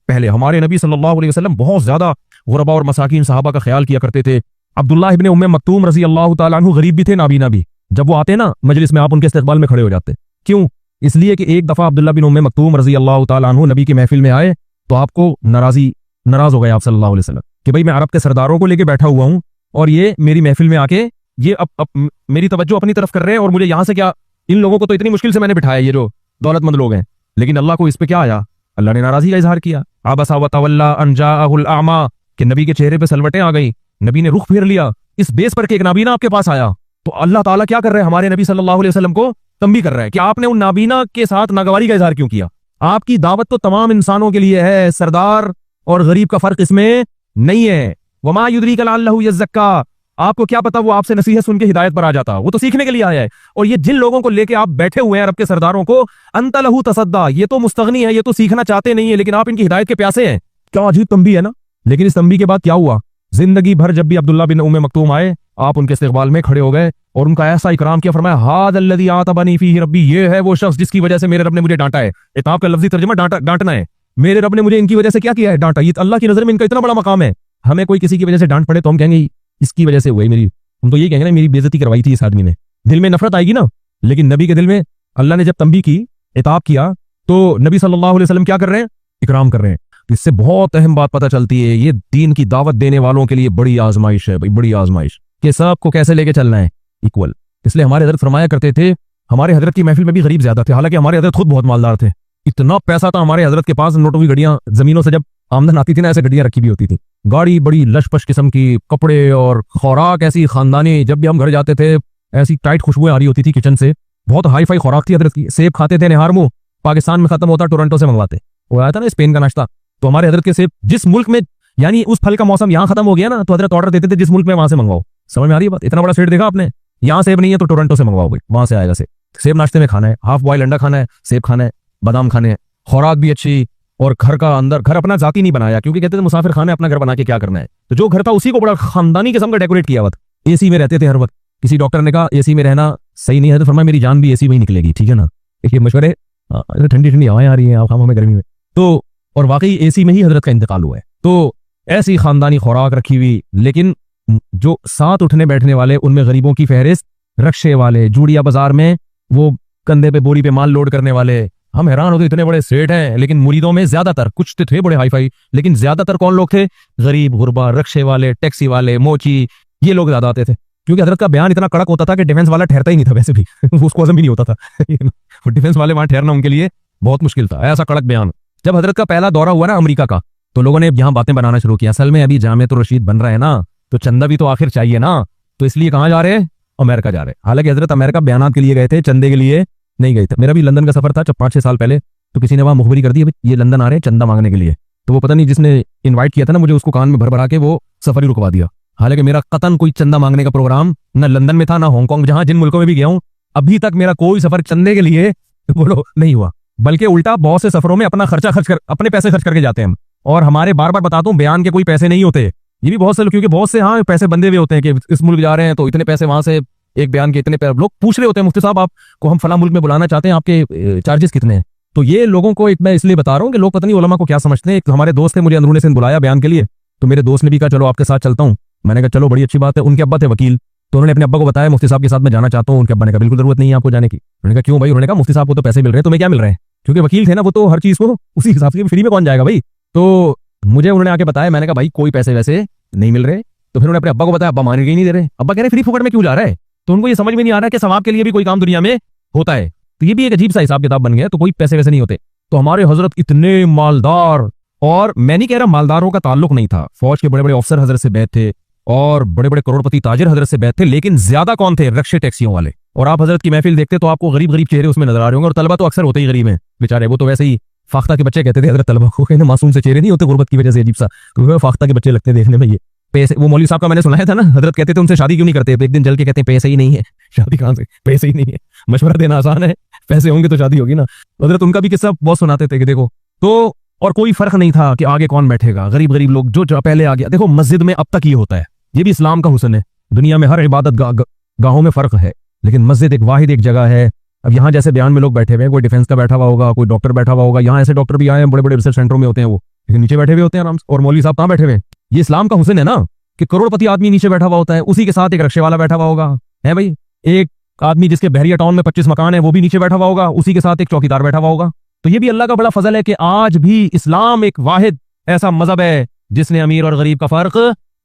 पहले। हमारे नबी सल्लल्लाहु अलैहि वसल्लम बहुत ज्यादा गुरबा और मसाकीन सहाबा का ख्याल किया करते थे। अब्दुल्लाह इब्ने उम्मे मक्तूम रजी अल्लाह तआला अन्हु गरीब भी थे, नाबीना भी। जब वो आते ना मजलिस में, आप उनके इस्तकबाल में खड़े हो जाते। क्यों? इसलिए कि एक दफा अब्दुल्लाह बिन उम्मे मक्तूम रजी अल्लाह तआला अन्हु नबी की महफिल में आए, तो आपको नाराज हो गए आप सल्लल्लाहु अलैहि वसल्लम कि भाई मैं अरब के सरदारों को लेके बैठा हुआ हूं और ये मेरी महफिल में आके ये अब मेरी तवज्जो अपनी तरफ कर रहे हैं, और मुझे यहां से क्या, इन लोगों को तो इतनी मुश्किल से मैंने बिठाया, ये जो दौलतमंद लोग हैं, लेकिन अल्लाह को इस पे क्या आया? अल्लाह ने नाराजगी का इजहार किया। अबसा व तवल्ला अन जाअहुल अमा, कि नबी के चेहरे पे सलवटें आ गई, नबी ने रुख फेर लिया, इस बेस पर कि एक नाबीना आपके पास आया। तो अल्लाह ताला क्या कर रहे हैं? हमारे नबी सल्लल्लाहु अलैहि वसल्लम को तंबी कर रहा है कि आपने उन नाबीना के साथ नागवारी का इजहार क्यों किया? आपकी दावत तो तमाम इंसानों के लिए है, सरदार और गरीब का फर्क इसमें नहीं है। वमा युद्रीका लअल्लहु यज़क्का, आपको क्या पता वो आपसे नसीहत सुन के हिदायत पर आ जाता, वो तो सीखने के लिए आया है। और ये जिन लोगों को लेके आप बैठे हुए हैं अरब के सरदारों को, अंत लहू तसद्दा, ये तो मुस्तगनी है, ये तो सीखना चाहते नहीं है, लेकिन आप इनकी हिदायत के प्यासे हैं। क्या अजीब तंबी है ना। लेकिन इस तंबी के बाद क्या हुआ? जिंदगी भर जब भी अब्दुल्लाह बिन उम्मे मक्तूम आए, आप उनके इस्तकबाल में खड़े हो गए और उनका ऐसा इकराम किया, फरमाया हादल्लज़ी आतबनी फीही रब्बी, ये है वो शख्स जिसकी वजह से मेरे रब ने मुझे डांटा है। इताब का लफ्जी तर्जुमा डांटना है। मेरे रब ने मुझे इनकी वजह से क्या किया है, डांटा। ये अल्लाह की नजर में इनका इतना बड़ा मकाम है। हमें कोई किसी की वजह से डांट पड़े तो हम कहेंगे इसकी वजह से हुई मेरी, हम तो ये कहेंगे ना मेरी बेइज्जती करवाई थी इस आदमी ने। दिल में नफरत आएगी ना। लेकिन नबी के दिल में अल्लाह ने जब तंबी की, इताब किया, तो नबी सल्लल्लाहु अलैहि वसल्लम क्या कर रहे हैं, इकराम कर रहे हैं। तो इससे बहुत अहम बात पता चलती है, ये दीन की दावत देने वालों के लिए बड़ी आजमाइश है भाई, बड़ी आजमाइश कि सबको कैसे लेके चलना है इक्वल। इसलिए हमारे हजरत फरमाया करते थे, हमारे हजरत की महफिल में भी गरीब ज्यादा थे, हालांकि हमारे हजरत खुद बहुत मालदार थे। इतना पैसा था हमारे हजरत के पास, नोटों की गड्डियां जमीनों से जब आमदन आती थी ना, ऐसे गड्डियां रखी भी होती थी, गाड़ी बड़ी लशपश किस्म की, कपड़े और खुराक ऐसी खानदानी। जब भी हम घर जाते थे ऐसी टाइट खुशबुएं आ रही होती थी किचन से, बहुत हाई फाई खुराक थी हजरत की। सेब खाते थे निहार मुंह, पाकिस्तान में खत्म होता टोरंटो से मंगवाते। वो आया था ना स्पेन का नाश्ता, तो हमारे हजरत के सेब जिस मुल्क में, यानी उस फल का मौसम यहाँ खत्म हो गया ना, तो हजरत ऑर्डर देते थे जिस मुल्क में वहां से मंगवाओ। समझ में आ रही है बात? इतना बड़ा सेट देखा आपने, यहाँ सेब नहीं है तो टोरंटो से मंगवाओ भाई, वहां से आएगा सेब। सेब नाश्ते में खाना है, हाफ बॉयल अंडा खाना है, सेब खाना है, बादाम खाने हैं, खुराक भी अच्छी। और घर का अंदर, घर अपना जाति नहीं बनाया क्योंकि कहते थे मुसाफिर खाने अपना घर बना के क्या करना है, तो जो घर था उसी को बड़ा खानदानी किस्म का डेकोरेट किया हुआ था। एसी में रहते थे हर वक्त। किसी डॉक्टर ने कहा एसी में रहना सही नहीं है, तो फरमाया मेरी जान भी एसी में ही निकलेगी, ठीक है ना। देखिए मशवरे, ठंडी ठंडी हवाएं आ रही हैं, आप हमें गर्मी में तो, और वाकई एसी में ही हजरत का इंतकाल हुआ है। तो ऐसी खानदानी खुराक रखी हुई, लेकिन जो साथ उठने बैठने वाले, उनमें गरीबों की फहरिस्त, रक्शे वाले, जूड़िया बाजार में वो कंधे पे बोरी पे माल लोड करने वाले। हम हैरान होते, इतने बड़े सेठ हैं, लेकिन मुरीदों में ज्यादातर, कुछ तो थे बड़े हाई फाई, लेकिन ज्यादातर कौन लोग थे, गरीब गुरबा, रक्शे वाले, टैक्सी वाले, मोची, ये लोग ज्यादा आते थे। क्योंकि हजरत का बयान इतना कड़क होता था कि डिफेंस वाला ठहरता ही नहीं था वैसे भी उसको हजम भी नहीं होता था डिफेंस वाले वहां ठहरना उनके लिए बहुत मुश्किल था, ऐसा कड़क बयान। जब हजरत का पहला दौरा हुआ ना अमेरिका का, तो लोगों ने यहाँ बातें बनाना शुरू किया, असल में अभी जामे तो रशीद बन रहा है ना, तो चंदा भी तो आखिर चाहिए ना, तो इसलिए कहाँ जा रहे हैं, अमेरिका जा रहे हैं। हालांकि हजरत अमेरिका बयानात के लिए गए थे, चंदे के लिए नहीं गए थे। मेरा भी लंदन का सफर था जब 5-6 साल पहले, तो किसी ने वहां मुखबरी कर दी ये लंदन आ रहे हैं चंदा मांगने के लिए, तो वो पता नहीं जिसने इन्वाइट किया था ना मुझे, उसको कान में भर भरा के वो सफर ही रुकवा दिया। हालांकि मेरा कतन कोई चंदा मांगने का प्रोग्राम न लंदन में था ना हांगकांग, जहां जिन मुल्कों में भी गया हूं, अभी तक मेरा कोई सफर चंदे के लिए बोलो नहीं हुआ। बल्कि उल्टा बहुत से सफरों में अपना खर्चा खर्च कर, अपने पैसे खर्च करके जाते हैं हम। और हमारे बार बार बताता हूं, बयान के कोई पैसे नहीं होते, ये भी बहुत से, क्योंकि बहुत से हाँ पैसे बंधे हुए होते हैं कि इस मुल्क जा रहे हैं तो इतने पैसे, वहां से एक बयान के इतने पैसे। लोग पूछ रहे होते हैं मुफ्ती साहब आपको हम फला मुल्क में बुलाना चाहते हैं, आपके चार्जेस कितने हैं। तो ये लोगों को एक मैं इसलिए बता रहा हूँ कि लोग पता नहीं उलमा को क्या समझते हैं। एक हमारे दोस्त थे, मुझे अंदरूनी सिंध बुलाया बयान के लिए, तो मेरे दोस्त ने भी कहा चलो आपके साथ चलता हूँ। मैंने कहा चलो बड़ी अच्छी बात है। उनके अब्बा थे वकील, तो उन्होंने अपने अब्बा को बताया मुफ्ती साहब के साथ मैं जाना चाहता हूँ। उनके अब्बा ने कहा बिल्कुल जरूरत नहीं है आपको जाने की। उन्होंने कहा क्यों भाई? उन्होंने कहा मुफ्ती साहब को तो पैसे मिल रहे हैं, तुम्हें क्या मिल रहे हैं? क्योंकि वकील थे ना वो, तो हर चीज को उसी हिसाब से, फ्री में कौन जाएगा भाई। तो मुझे उन्होंने आके बताया, मैंने कहा भाई कोई पैसे वैसे नहीं मिल रहे। तो फिर उन्होंने अपने अब्बा को बताया, अब्बा मान ही नहीं दे रहे। अब्बा कह रहे फ्री फुकट में क्यों जा रहा है? तो उनको ये समझ में नहीं आ रहा कि सवाब के लिए भी कोई काम दुनिया में होता है। तो ये भी एक अजीब सा हिसाब किताब बन गया, तो कोई पैसे वैसे नहीं होते। तो हमारे हजरत इतने मालदार, और मैं नहीं कह रहा मालदारों का ताल्लुक नहीं था, फौज के बड़े बड़े अफसर हजरत से बैठ थे और बड़े बड़े करोड़पति ताजिर हजरत से बैठ थे, लेकिन ज्यादा कौन थे? रक्शे टैक्सियों वाले। और आप हजरत की महफिल देखते तो आपको गरीब गरीब चेहरे उसमें नजर आ रहे होंगे, और तलबा तो अक्सर होते ही गरीब हैं बेचारे, वो तो वैसे ही फाख्ता के बच्चे कहते थे हजरत तलबा को, कहने मासूम से चेहरे नहीं होते गुर्बत की वजह से, अजीब सा, तो फाख्ता के बच्चे लगते देखने में। ये पैसे, वो मौलवी साहब का मैंने सुनाया था ना, हजरत कहते थे उनसे शादी क्यों नहीं करते? एक दिन जल के कहते हैं पैसे ही नहीं है, शादी कहां से, पैसे ही नहीं है। मशवरा देना आसान है, पैसे होंगे तो शादी होगी ना। हजरत उनका भी किस्सा बहुत सुनाते थे कि देखो तो, और कोई फर्क नहीं था कि आगे कौन बैठेगा, गरीब गरीब लोग जो पहले आ गया। देखो मस्जिद में अब तक ये होता है, ये भी इस्लाम का हुस्न है। दुनिया में हर इबादत गाहों में फर्क है, लेकिन मस्जिद एक वाहिद एक जगह है। अब यहाँ जैसे बयान में लोग बैठे हुए हैं, कोई डिफेंस का बैठा हुआ होगा, कोई डॉक्टर बैठा हुआ होगा, यहाँ ऐसे डॉक्टर भी आए हैं, बड़े बड़े रिसर्च सेंटरों में होते हैं वो, लेकिन नीचे बैठे हुए होते हैं आराम से। और मौलवी साहब कहाँ बैठे हुए हैं? ये इस्लाम का हुस्न है ना, कि करोड़पति आदमी नीचे बैठा हुआ होता है, उसी के साथ एक रक्शे वाला बैठा हुआ होगा, है भाई। एक आदमी जिसके बहरिया टाउन में 25 मकान है, वो भी नीचे बैठा हुआ होगा, उसी के साथ एक चौकीदार बैठा हुआ होगा। तो ये भी अल्लाह का बड़ा फजल है कि आज भी इस्लाम एक वाहिद ऐसा मजहब है जिसने अमीर और गरीब का फर्क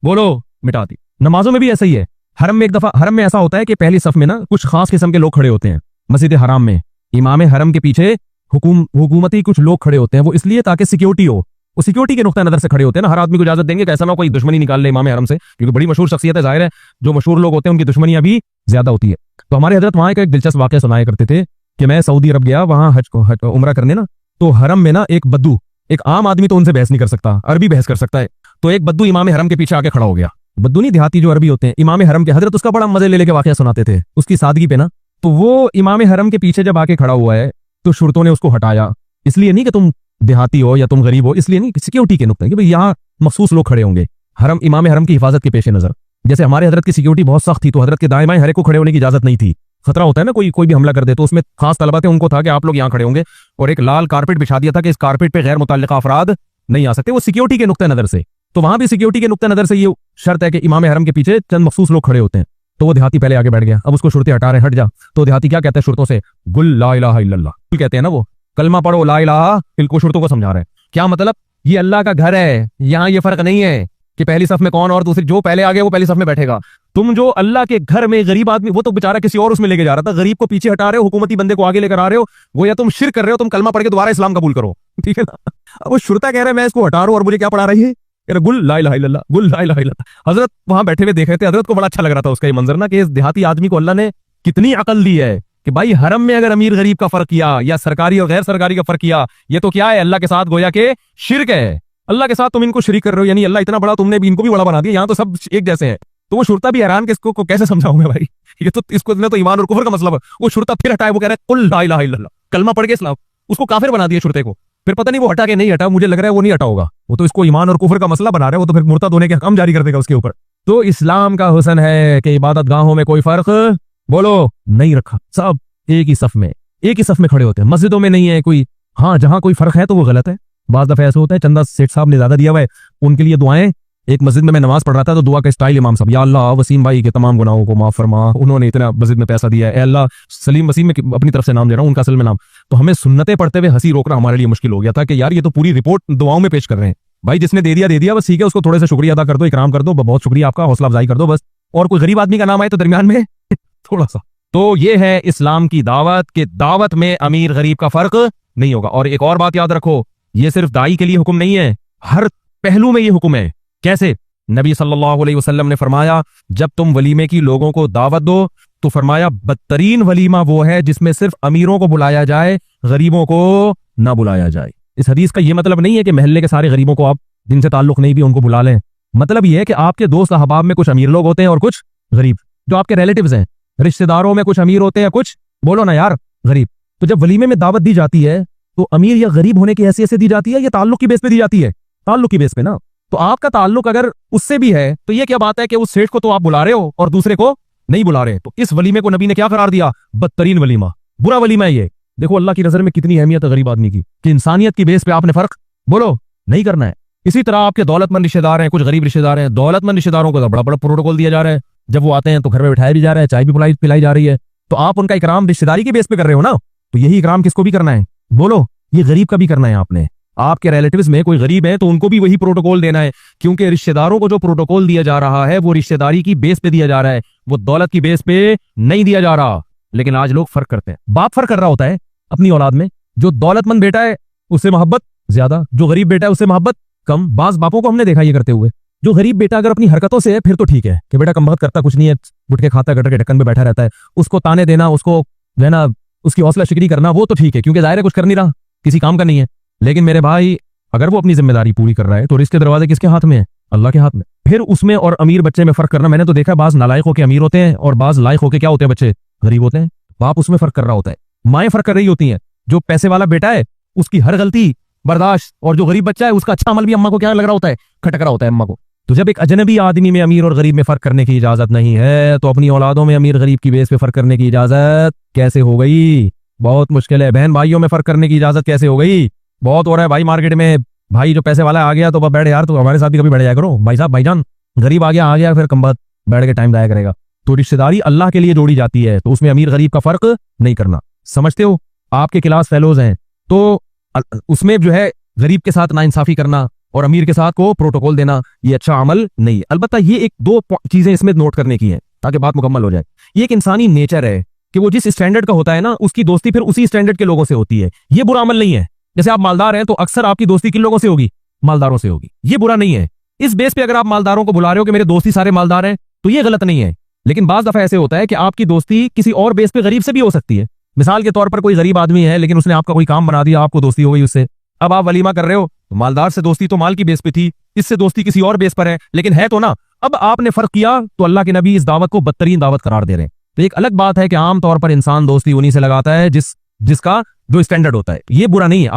बोलो मिटा दी। नमाजों में भी ऐसा ही है। हरम में एक दफा, हरम में ऐसा होता है कि पहली सफ में ना कुछ खास किस्म के लोग खड़े होते हैं मस्जिद हराम में, इमाम हरम के पीछे हुकूमती कुछ लोग खड़े होते हैं, वो इसलिए ताकि सिक्योरिटी हो, वो सिक्योरिटी के नुक्ता नजर से खड़े होते हैं ना। हर आदमी को इजाजत देंगे कि ऐसा ना कोई दुश्मनी निकाल ले इमाम हरम से, क्योंकि बड़ी मशहूर शख्सियत है, जाहिर है जो मशहूर लोग होते हैं उनकी दुश्मनियां भी ज्यादा होती है। तो हमारे हजरत वहां का एक दिलचस्प वाकया सुनाया करते थे कि मैं सऊदी अरब गया वहां हज उम्रा करने ना, तो हरम में ना एक बद्दू, एक आम आदमी तो उनसे बहस नहीं कर सकता, अरबी बहस कर सकता है, तो एक बद्दू इमाम हरम के पीछे आके खड़ा हो गया। बद्दू नहीं, देहाती जो अरबी होते हैं, इमाम हरम के। हजरत उसका बड़ा मजे ले लेके वाकया सुनाते थे उसकी सादगी पे ना। तो वो इमाम हरम के पीछे जब आके खड़ा हुआ है, तो शुरतों ने उसको हटाया, इसलिए नहीं कि तुम देहाती हो या तुम गरीब हो, इसलिए नहीं, सिक्योरिटी के नुक्ते कि भाई यहाँ मखसूस लोग खड़े होंगे हरम, इमाम हरम की हिफाजत के पेश नजर। जैसे हमारे हजरत की सिक्योरिटी बहुत सख्त थी, तो हजरत के दाएं बाएं हर एक को खड़े होने की इजाजत नहीं थी, खतरा होता है ना, कोई कोई भी हमला कर दे, तो उसमें खास तलबा थे, उनको था कि आप लोग यहाँ खड़े होंगे और एक लाल कारपेट बिछा दिया था कि इस कारपेट पे गैर मुतल्लिका अफराद नहीं आ सकते, वो सिक्योरिटी के नुक्ते नजर से। तो वहां भी सिक्योरिटी के नुक्ते नजर से ये शर्त है कि इमाम हरम के पीछे चंद मखसूस लोग खड़े होते हैं। तो वो देहाती पहले आगे बैठ गया, अब उसको शुरते हटा रहे, हट जा। तो देहाती क्या कहते हैं शुरतों से, गुल ला इलाहा इल्लल्लाह, गुल कहते हैं ना, वो कलमा पढ़ो ला इलाहा, इनको शुरतों को समझा रहे हैं। क्या मतलब, ये अल्लाह का घर है, यहाँ ये फर्क नहीं है कि पहली सफ में कौन और दूसरी, जो पहले आ गया वो पहली सफ में बैठेगा। तुम जो अल्लाह के घर में गरीब आदमी, वो तो बेचारा किसी और उसमें लेके जा रहा था, गरीब को पीछे हटा रहे हो, हुकूमती बंदे को आगे लेकर आ रहे हो, वो या तुम शिर्क कर रहे हो, तुम कलमा पढ़ के दोबारा इस्लाम कबूल करो, ठीक है ना। अब वो शुरता कह रहे हैं मैं इसको हटा रहा हूं और मुझे क्या पढ़ा रही है, गुल ला इलाहा इल्लल्लाह, गुल ला इलाहा इल्लल्लाह। हजरत वहां बैठे हुए देख रहे थे, हजरत को बड़ा अच्छा लग रहा था उसका ये मंजर ना, कि इस देहाती आदमी को अल्लाह ने कितनी अकल दी है कि भाई हरम में अगर अमीर गरीब का फर्क किया या सरकारी और गैर सरकारी का फर्क किया, ये तो क्या है, अल्लाह के साथ गोया के शिर्क है। अल्लाह के साथ तुम इनको शरीक कर रहे हो, यानी अल्लाह इतना बड़ा, तुमने भी इनको भी बड़ा बना दिया, यहाँ तो सब एक जैसे हैं। तो वो शुरता भी हैरान कि इसको को कैसे समझाऊं मैं भाई, ये तो इसको तो ईमान और कुफर का मतलब है। वो शुरता फिर हटाए, वो कह रहा है कुल ला इलाहा इल्लल्लाह, कलमा पढ़ के इस्लाम, उसको काफिर बना दिया शुरते को। फिर पता नहीं वो हटा के नहीं हटा, मुझे लग रहा है वो नहीं हटा होगा, वो तो इसको ईमान और कुफर का मसला बना रहा है, वो तो फिर मुर्तद होने के हकम जारी कर देगा उसके ऊपर। तो इस्लाम का हुस्न है कि इबादत गाहों में कोई फर्क बोलो नहीं रखा, सब एक ही सफ में, एक ही सफ में खड़े होते हैं। मस्जिदों में नहीं है कोई, हाँ जहां कोई फर्क है तो वो गलत है। बाज दफा ऐसा होता है, चंदा सेठ साहब ने ज्यादा दिया हुआ है, उनके लिए दुआएं, एक मस्जिद में मैं नमाज पढ़ रहा था तो दुआ का स्टाइल इमाम साहब, या अल्लाह वसीम भाई के तमाम गुनाहों को माफ फरमा, उन्होंने इतना मस्जिद में पैसा दिया है, अल्लाह सलीम वसीम में अपनी तरफ से नाम दे रहा हूँ, उनका असल में नाम। तो हमें सुन्नतें पढ़ते हुए हंसी रोकना हमारे लिए मुश्किल हो गया था कि यार ये तो पूरी रिपोर्ट दुआओं में पेश कर रहे हैं। भाई जिसने दे दिया बस, ठीक है, उसको थोड़े से शुक्रिया अदा कर दो, इकराम कर दो, बहुत शुक्रिया आपका, हौसला अफजाई कर दो बस। और कोई गरीब आदमी का नाम आए तो दरमियान में थोड़ा सा। तो ये है इस्लाम की दावत, कि दावत में अमीर गरीब का फर्क नहीं होगा। और एक और बात याद रखो, ये सिर्फ दाई के लिए हुक्म नहीं है, हर पहलू में ये हुक्म है। कैसे? नबी सल्लल्लाहु अलैहि वसल्लम ने फरमाया, जब तुम वलीमे की लोगों को दावत दो तो फरमाया बदतरीन वलीमा वो है जिसमें सिर्फ अमीरों को बुलाया जाए, गरीबों को ना बुलाया जाए। इस हदीस का ये मतलब नहीं है कि मोहल्ले के सारे गरीबों को आप जिनसे ताल्लुक नहीं भी उनको बुला लें। मतलब ये है कि आपके दोस्त अहबाब में कुछ अमीर लोग होते हैं और कुछ गरीब, जो आपके रिलेटिव्स हैं, रिश्तेदारों में कुछ अमीर होते हैं, कुछ बोलो ना यार गरीब। तो जब वलीमे में दावत दी जाती है तो अमीर या गरीब होने की हैसियत से दी जाती है या ताल्लुक की बेस पे दी जाती है? ताल्लुक की बेस पे ना। तो आपका ताल्लुक अगर उससे भी है तो ये क्या बात है कि उस सेठ को तो आप बुला रहे हो और दूसरे को नहीं बुला रहे। तो इस वलीमे को नबी ने क्या करार दिया? बदतरीन वलीमा, बुरा वलीमा है ये। देखो अल्लाह की नजर में कितनी अहमियत है गरीब आदमी की, कि इंसानियत की बेस पे आपने फर्क बोलो नहीं करना है। इसी तरह आपके दौलतमंद रिश्तेदार हैं, कुछ गरीब रिश्तेदार हैं, दौलतमंद रिश्तेदारों को तो बड़ा बड़ा प्रोटोकॉल दिया जा रहा है, जब वो आते हैं तो घर में बिठाया भी जा रहा है, चाय भी पिलाई जा रही है। तो आप उनका इकराम रिश्तेदारी की बेस पे कर रहे हो ना, तो यही इकराम किसको भी करना है बोलो? ये गरीब का भी करना है आपने। आपके रिलेटिव्स में कोई गरीब है तो उनको भी वही प्रोटोकॉल देना है, क्योंकि रिश्तेदारों को जो प्रोटोकॉल दिया जा रहा है वो रिश्तेदारी की बेस पे दिया जा रहा है, वो दौलत की बेस पे नहीं दिया जा रहा। लेकिन आज लोग फर्क करते हैं, बाप फर्क कर रहा होता है अपनी औलाद में, जो दौलतमंद बेटा है उससे मोहब्बत ज्यादा, जो गरीब बेटा है उससे मोहब्बत कम। बाज बापों को हमने देखा ये करते हुए। जो गरीब बेटा अगर अपनी हरकतों से है फिर तो ठीक है कि बेटा कमबख्त करता कुछ नहीं है, गुटके खाता गटर के ढक्कन में बैठा रहता है, उसको ताने देना, उसको जो है ना उसकी हौसला शिकरी करना, वो तो ठीक है क्योंकि जाहिर है कुछ कर नहीं रहा, किसी काम का नहीं है। लेकिन मेरे भाई अगर वो अपनी जिम्मेदारी पूरी कर रहा है तो रिस्क के दरवाजे किसके हाथ में है? अल्लाह के हाथ में। फिर उसमें और अमीर बच्चे में फर्क करना, मैंने तो देखा बाज नालायक होकर अमीर होते हैं और बाज लायक होकर क्या होते हैं बच्चे गरीब होते हैं। बाप उसमें फर्क कर रहा होता है, माएं फर्क कर रही होती हैं। जो पैसे वाला बेटा है उसकी हर गलती बर्दाश्त, और जो गरीब बच्चा है उसका अच्छा अमल भी अम्मा को क्या लग रहा होता है? खटक रहा होता है अम्मा को। तो जब एक अजनबी आदमी में अमीर और गरीब में फर्क करने की इजाजत नहीं है तो अपनी औलादों में अमीर गरीब की बेस पे फर्क करने की इजाजत कैसे हो गई? बहुत मुश्किल है। बहन भाइयों में फर्क करने की इजाजत कैसे हो गई? बहुत हो रहा है भाई मार्केट में। भाई जो पैसे वाला आ गया तो बैठ यार, तो हमारे साथ भी कभी बैठ जाया करो भाई साहब भाईजान। गरीब आ गया फिर कम बैठ के टाइम जाया करेगा। तो रिश्तेदारी अल्लाह के लिए जोड़ी जाती है, तो उसमें अमीर गरीब का फर्क नहीं करना। समझते हो? आपके क्लास फेलोज हैं तो उसमें जो है गरीब के साथ नाइंसाफी करना और अमीर के साथ को प्रोटोकॉल देना, ये अच्छा अमल नहीं है। अलबत्ता ये एक दो चीजें इसमें नोट करने की है ताकि बात मुकम्मल हो जाए। ये एक इंसानी नेचर है कि वो जिस स्टैंडर्ड का होता है ना उसकी दोस्ती फिर उसी स्टैंडर्ड के लोगों से होती है। ये बुरा अमल नहीं है। जैसे आप मालदार हैं तो अक्सर आपकी दोस्ती किन लोगों से होगी? मालदारों से होगी। ये बुरा नहीं है। इस बेस पे अगर आप मालदारों को बुला रहे हो कि मेरे दोस्ती सारे मालदार हैं तो ये गलत नहीं है। लेकिन बाज दफा ऐसे होता है कि आपकी दोस्ती किसी और बेस पे गरीब से भी हो सकती है। मिसाल के तौर पर कोई गरीब आदमी है लेकिन उसने आपका कोई काम बना दिया, आपको दोस्ती हो गई उससे। अब आप वलीमा कर रहे हो तो मालदार से दोस्ती तो माल की बेस पे थी, इससे दोस्ती किसी और बेस पर है, लेकिन है तो ना। अब आपने फर्क किया तो अल्लाह के नबी इस दावत को बदतरीन दावत करार दे रहे हैं। तो एक अलग बात है कि आम तौर पर इंसान दोस्ती उन्हीं से लगाता है जिसका जो स्टैंडर्ड होता है। ये बुरा नहीं है।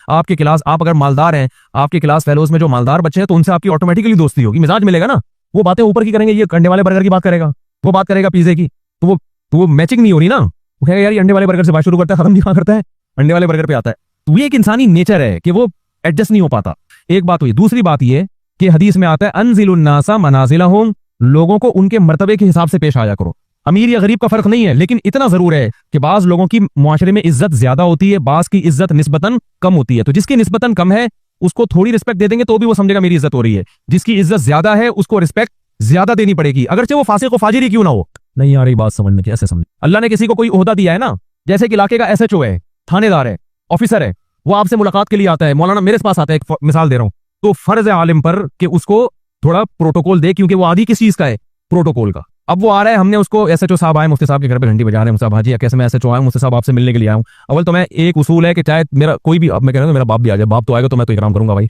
आपके क्लास आप अगर मालदार हैं, आपके क्लास फेलोज में जो मालदार बच्चे हैं तो उनसे आपकी ऑटोमेटिकली दोस्ती होगी, मिजाज मिलेगा ना। वो बातें ऊपर की करेंगे, ये कंडे वाले बर्गर की बात करेगा, वो बात करेगा पिज्जे की, तो वो तो वो मैचिंग नहीं हो रही ना। वो कहेगा यार ये अंडे वाले बर्गर से बात शुरू करता है, खत्म कहाँ करता है, अंडे वाले बर्गर पे आता है। तो ये एक इंसानी नेचर है कि वो एडजस्ट नहीं हो पाता। एक बात हुई। दूसरी बात ये कि हदीस में आता है अनजिलुन्नासा मनाजिलहुम, लोगों को उनके मर्तबे के हिसाब से पेश आया करो। अमीर या गरीब का फर्क नहीं है, लेकिन इतना जरूर है कि बाज लोगों की मुआशरे में इज्जत ज्यादा होती है, बाज की इज्जत निस्बतन कम होती है। तो जिसकी निस्बतन कम है उसको थोड़ी रिस्पेक्ट दे देंगे तो भी वो समझेगा मेरी इज्जत हो रही है। जिसकी इज्जत ज्यादा है उसको रिस्पेक्ट ज्यादा देनी पड़ेगी, अगरचे वो फासिक व फाजिर ही क्यों ना हो। नहीं आ रही बात समझ में, कैसे समझ। अल्लाह ने किसी को कोई ओहदा दिया है ना, जैसे कि इलाके का एसएचओ है, थानेदार है, ऑफिसर है, वो आपसे मुलाकात के लिए आता है, मौलाना मेरे पास आता है, एक मिसाल दे रहा हूं, तो फर्ज है आलिम पर कि उसको थोड़ा प्रोटोकॉल दे, क्योंकि वो आदि किस चीज का है, प्रोटोकॉल का। अब वो आ रहा है, हमने उसको एसएचओ साहब आए, मुफ्ती साहब के घर पे घंटी बजा रहे हैं, मुफ्ती साहब हाजी कैसे मैं एसएचओ आया हूं, मुफ्ती साहब आपसे मिलने के लिए आया हूं। अव्वल तो मैं एक उसूल है कि चाहे मेरा कोई भी, अब मैं कह रहा हूं मेरा बाप भी आ जाए, बाप तो आएगा तो मैं तो इकराम करूंगा भाई।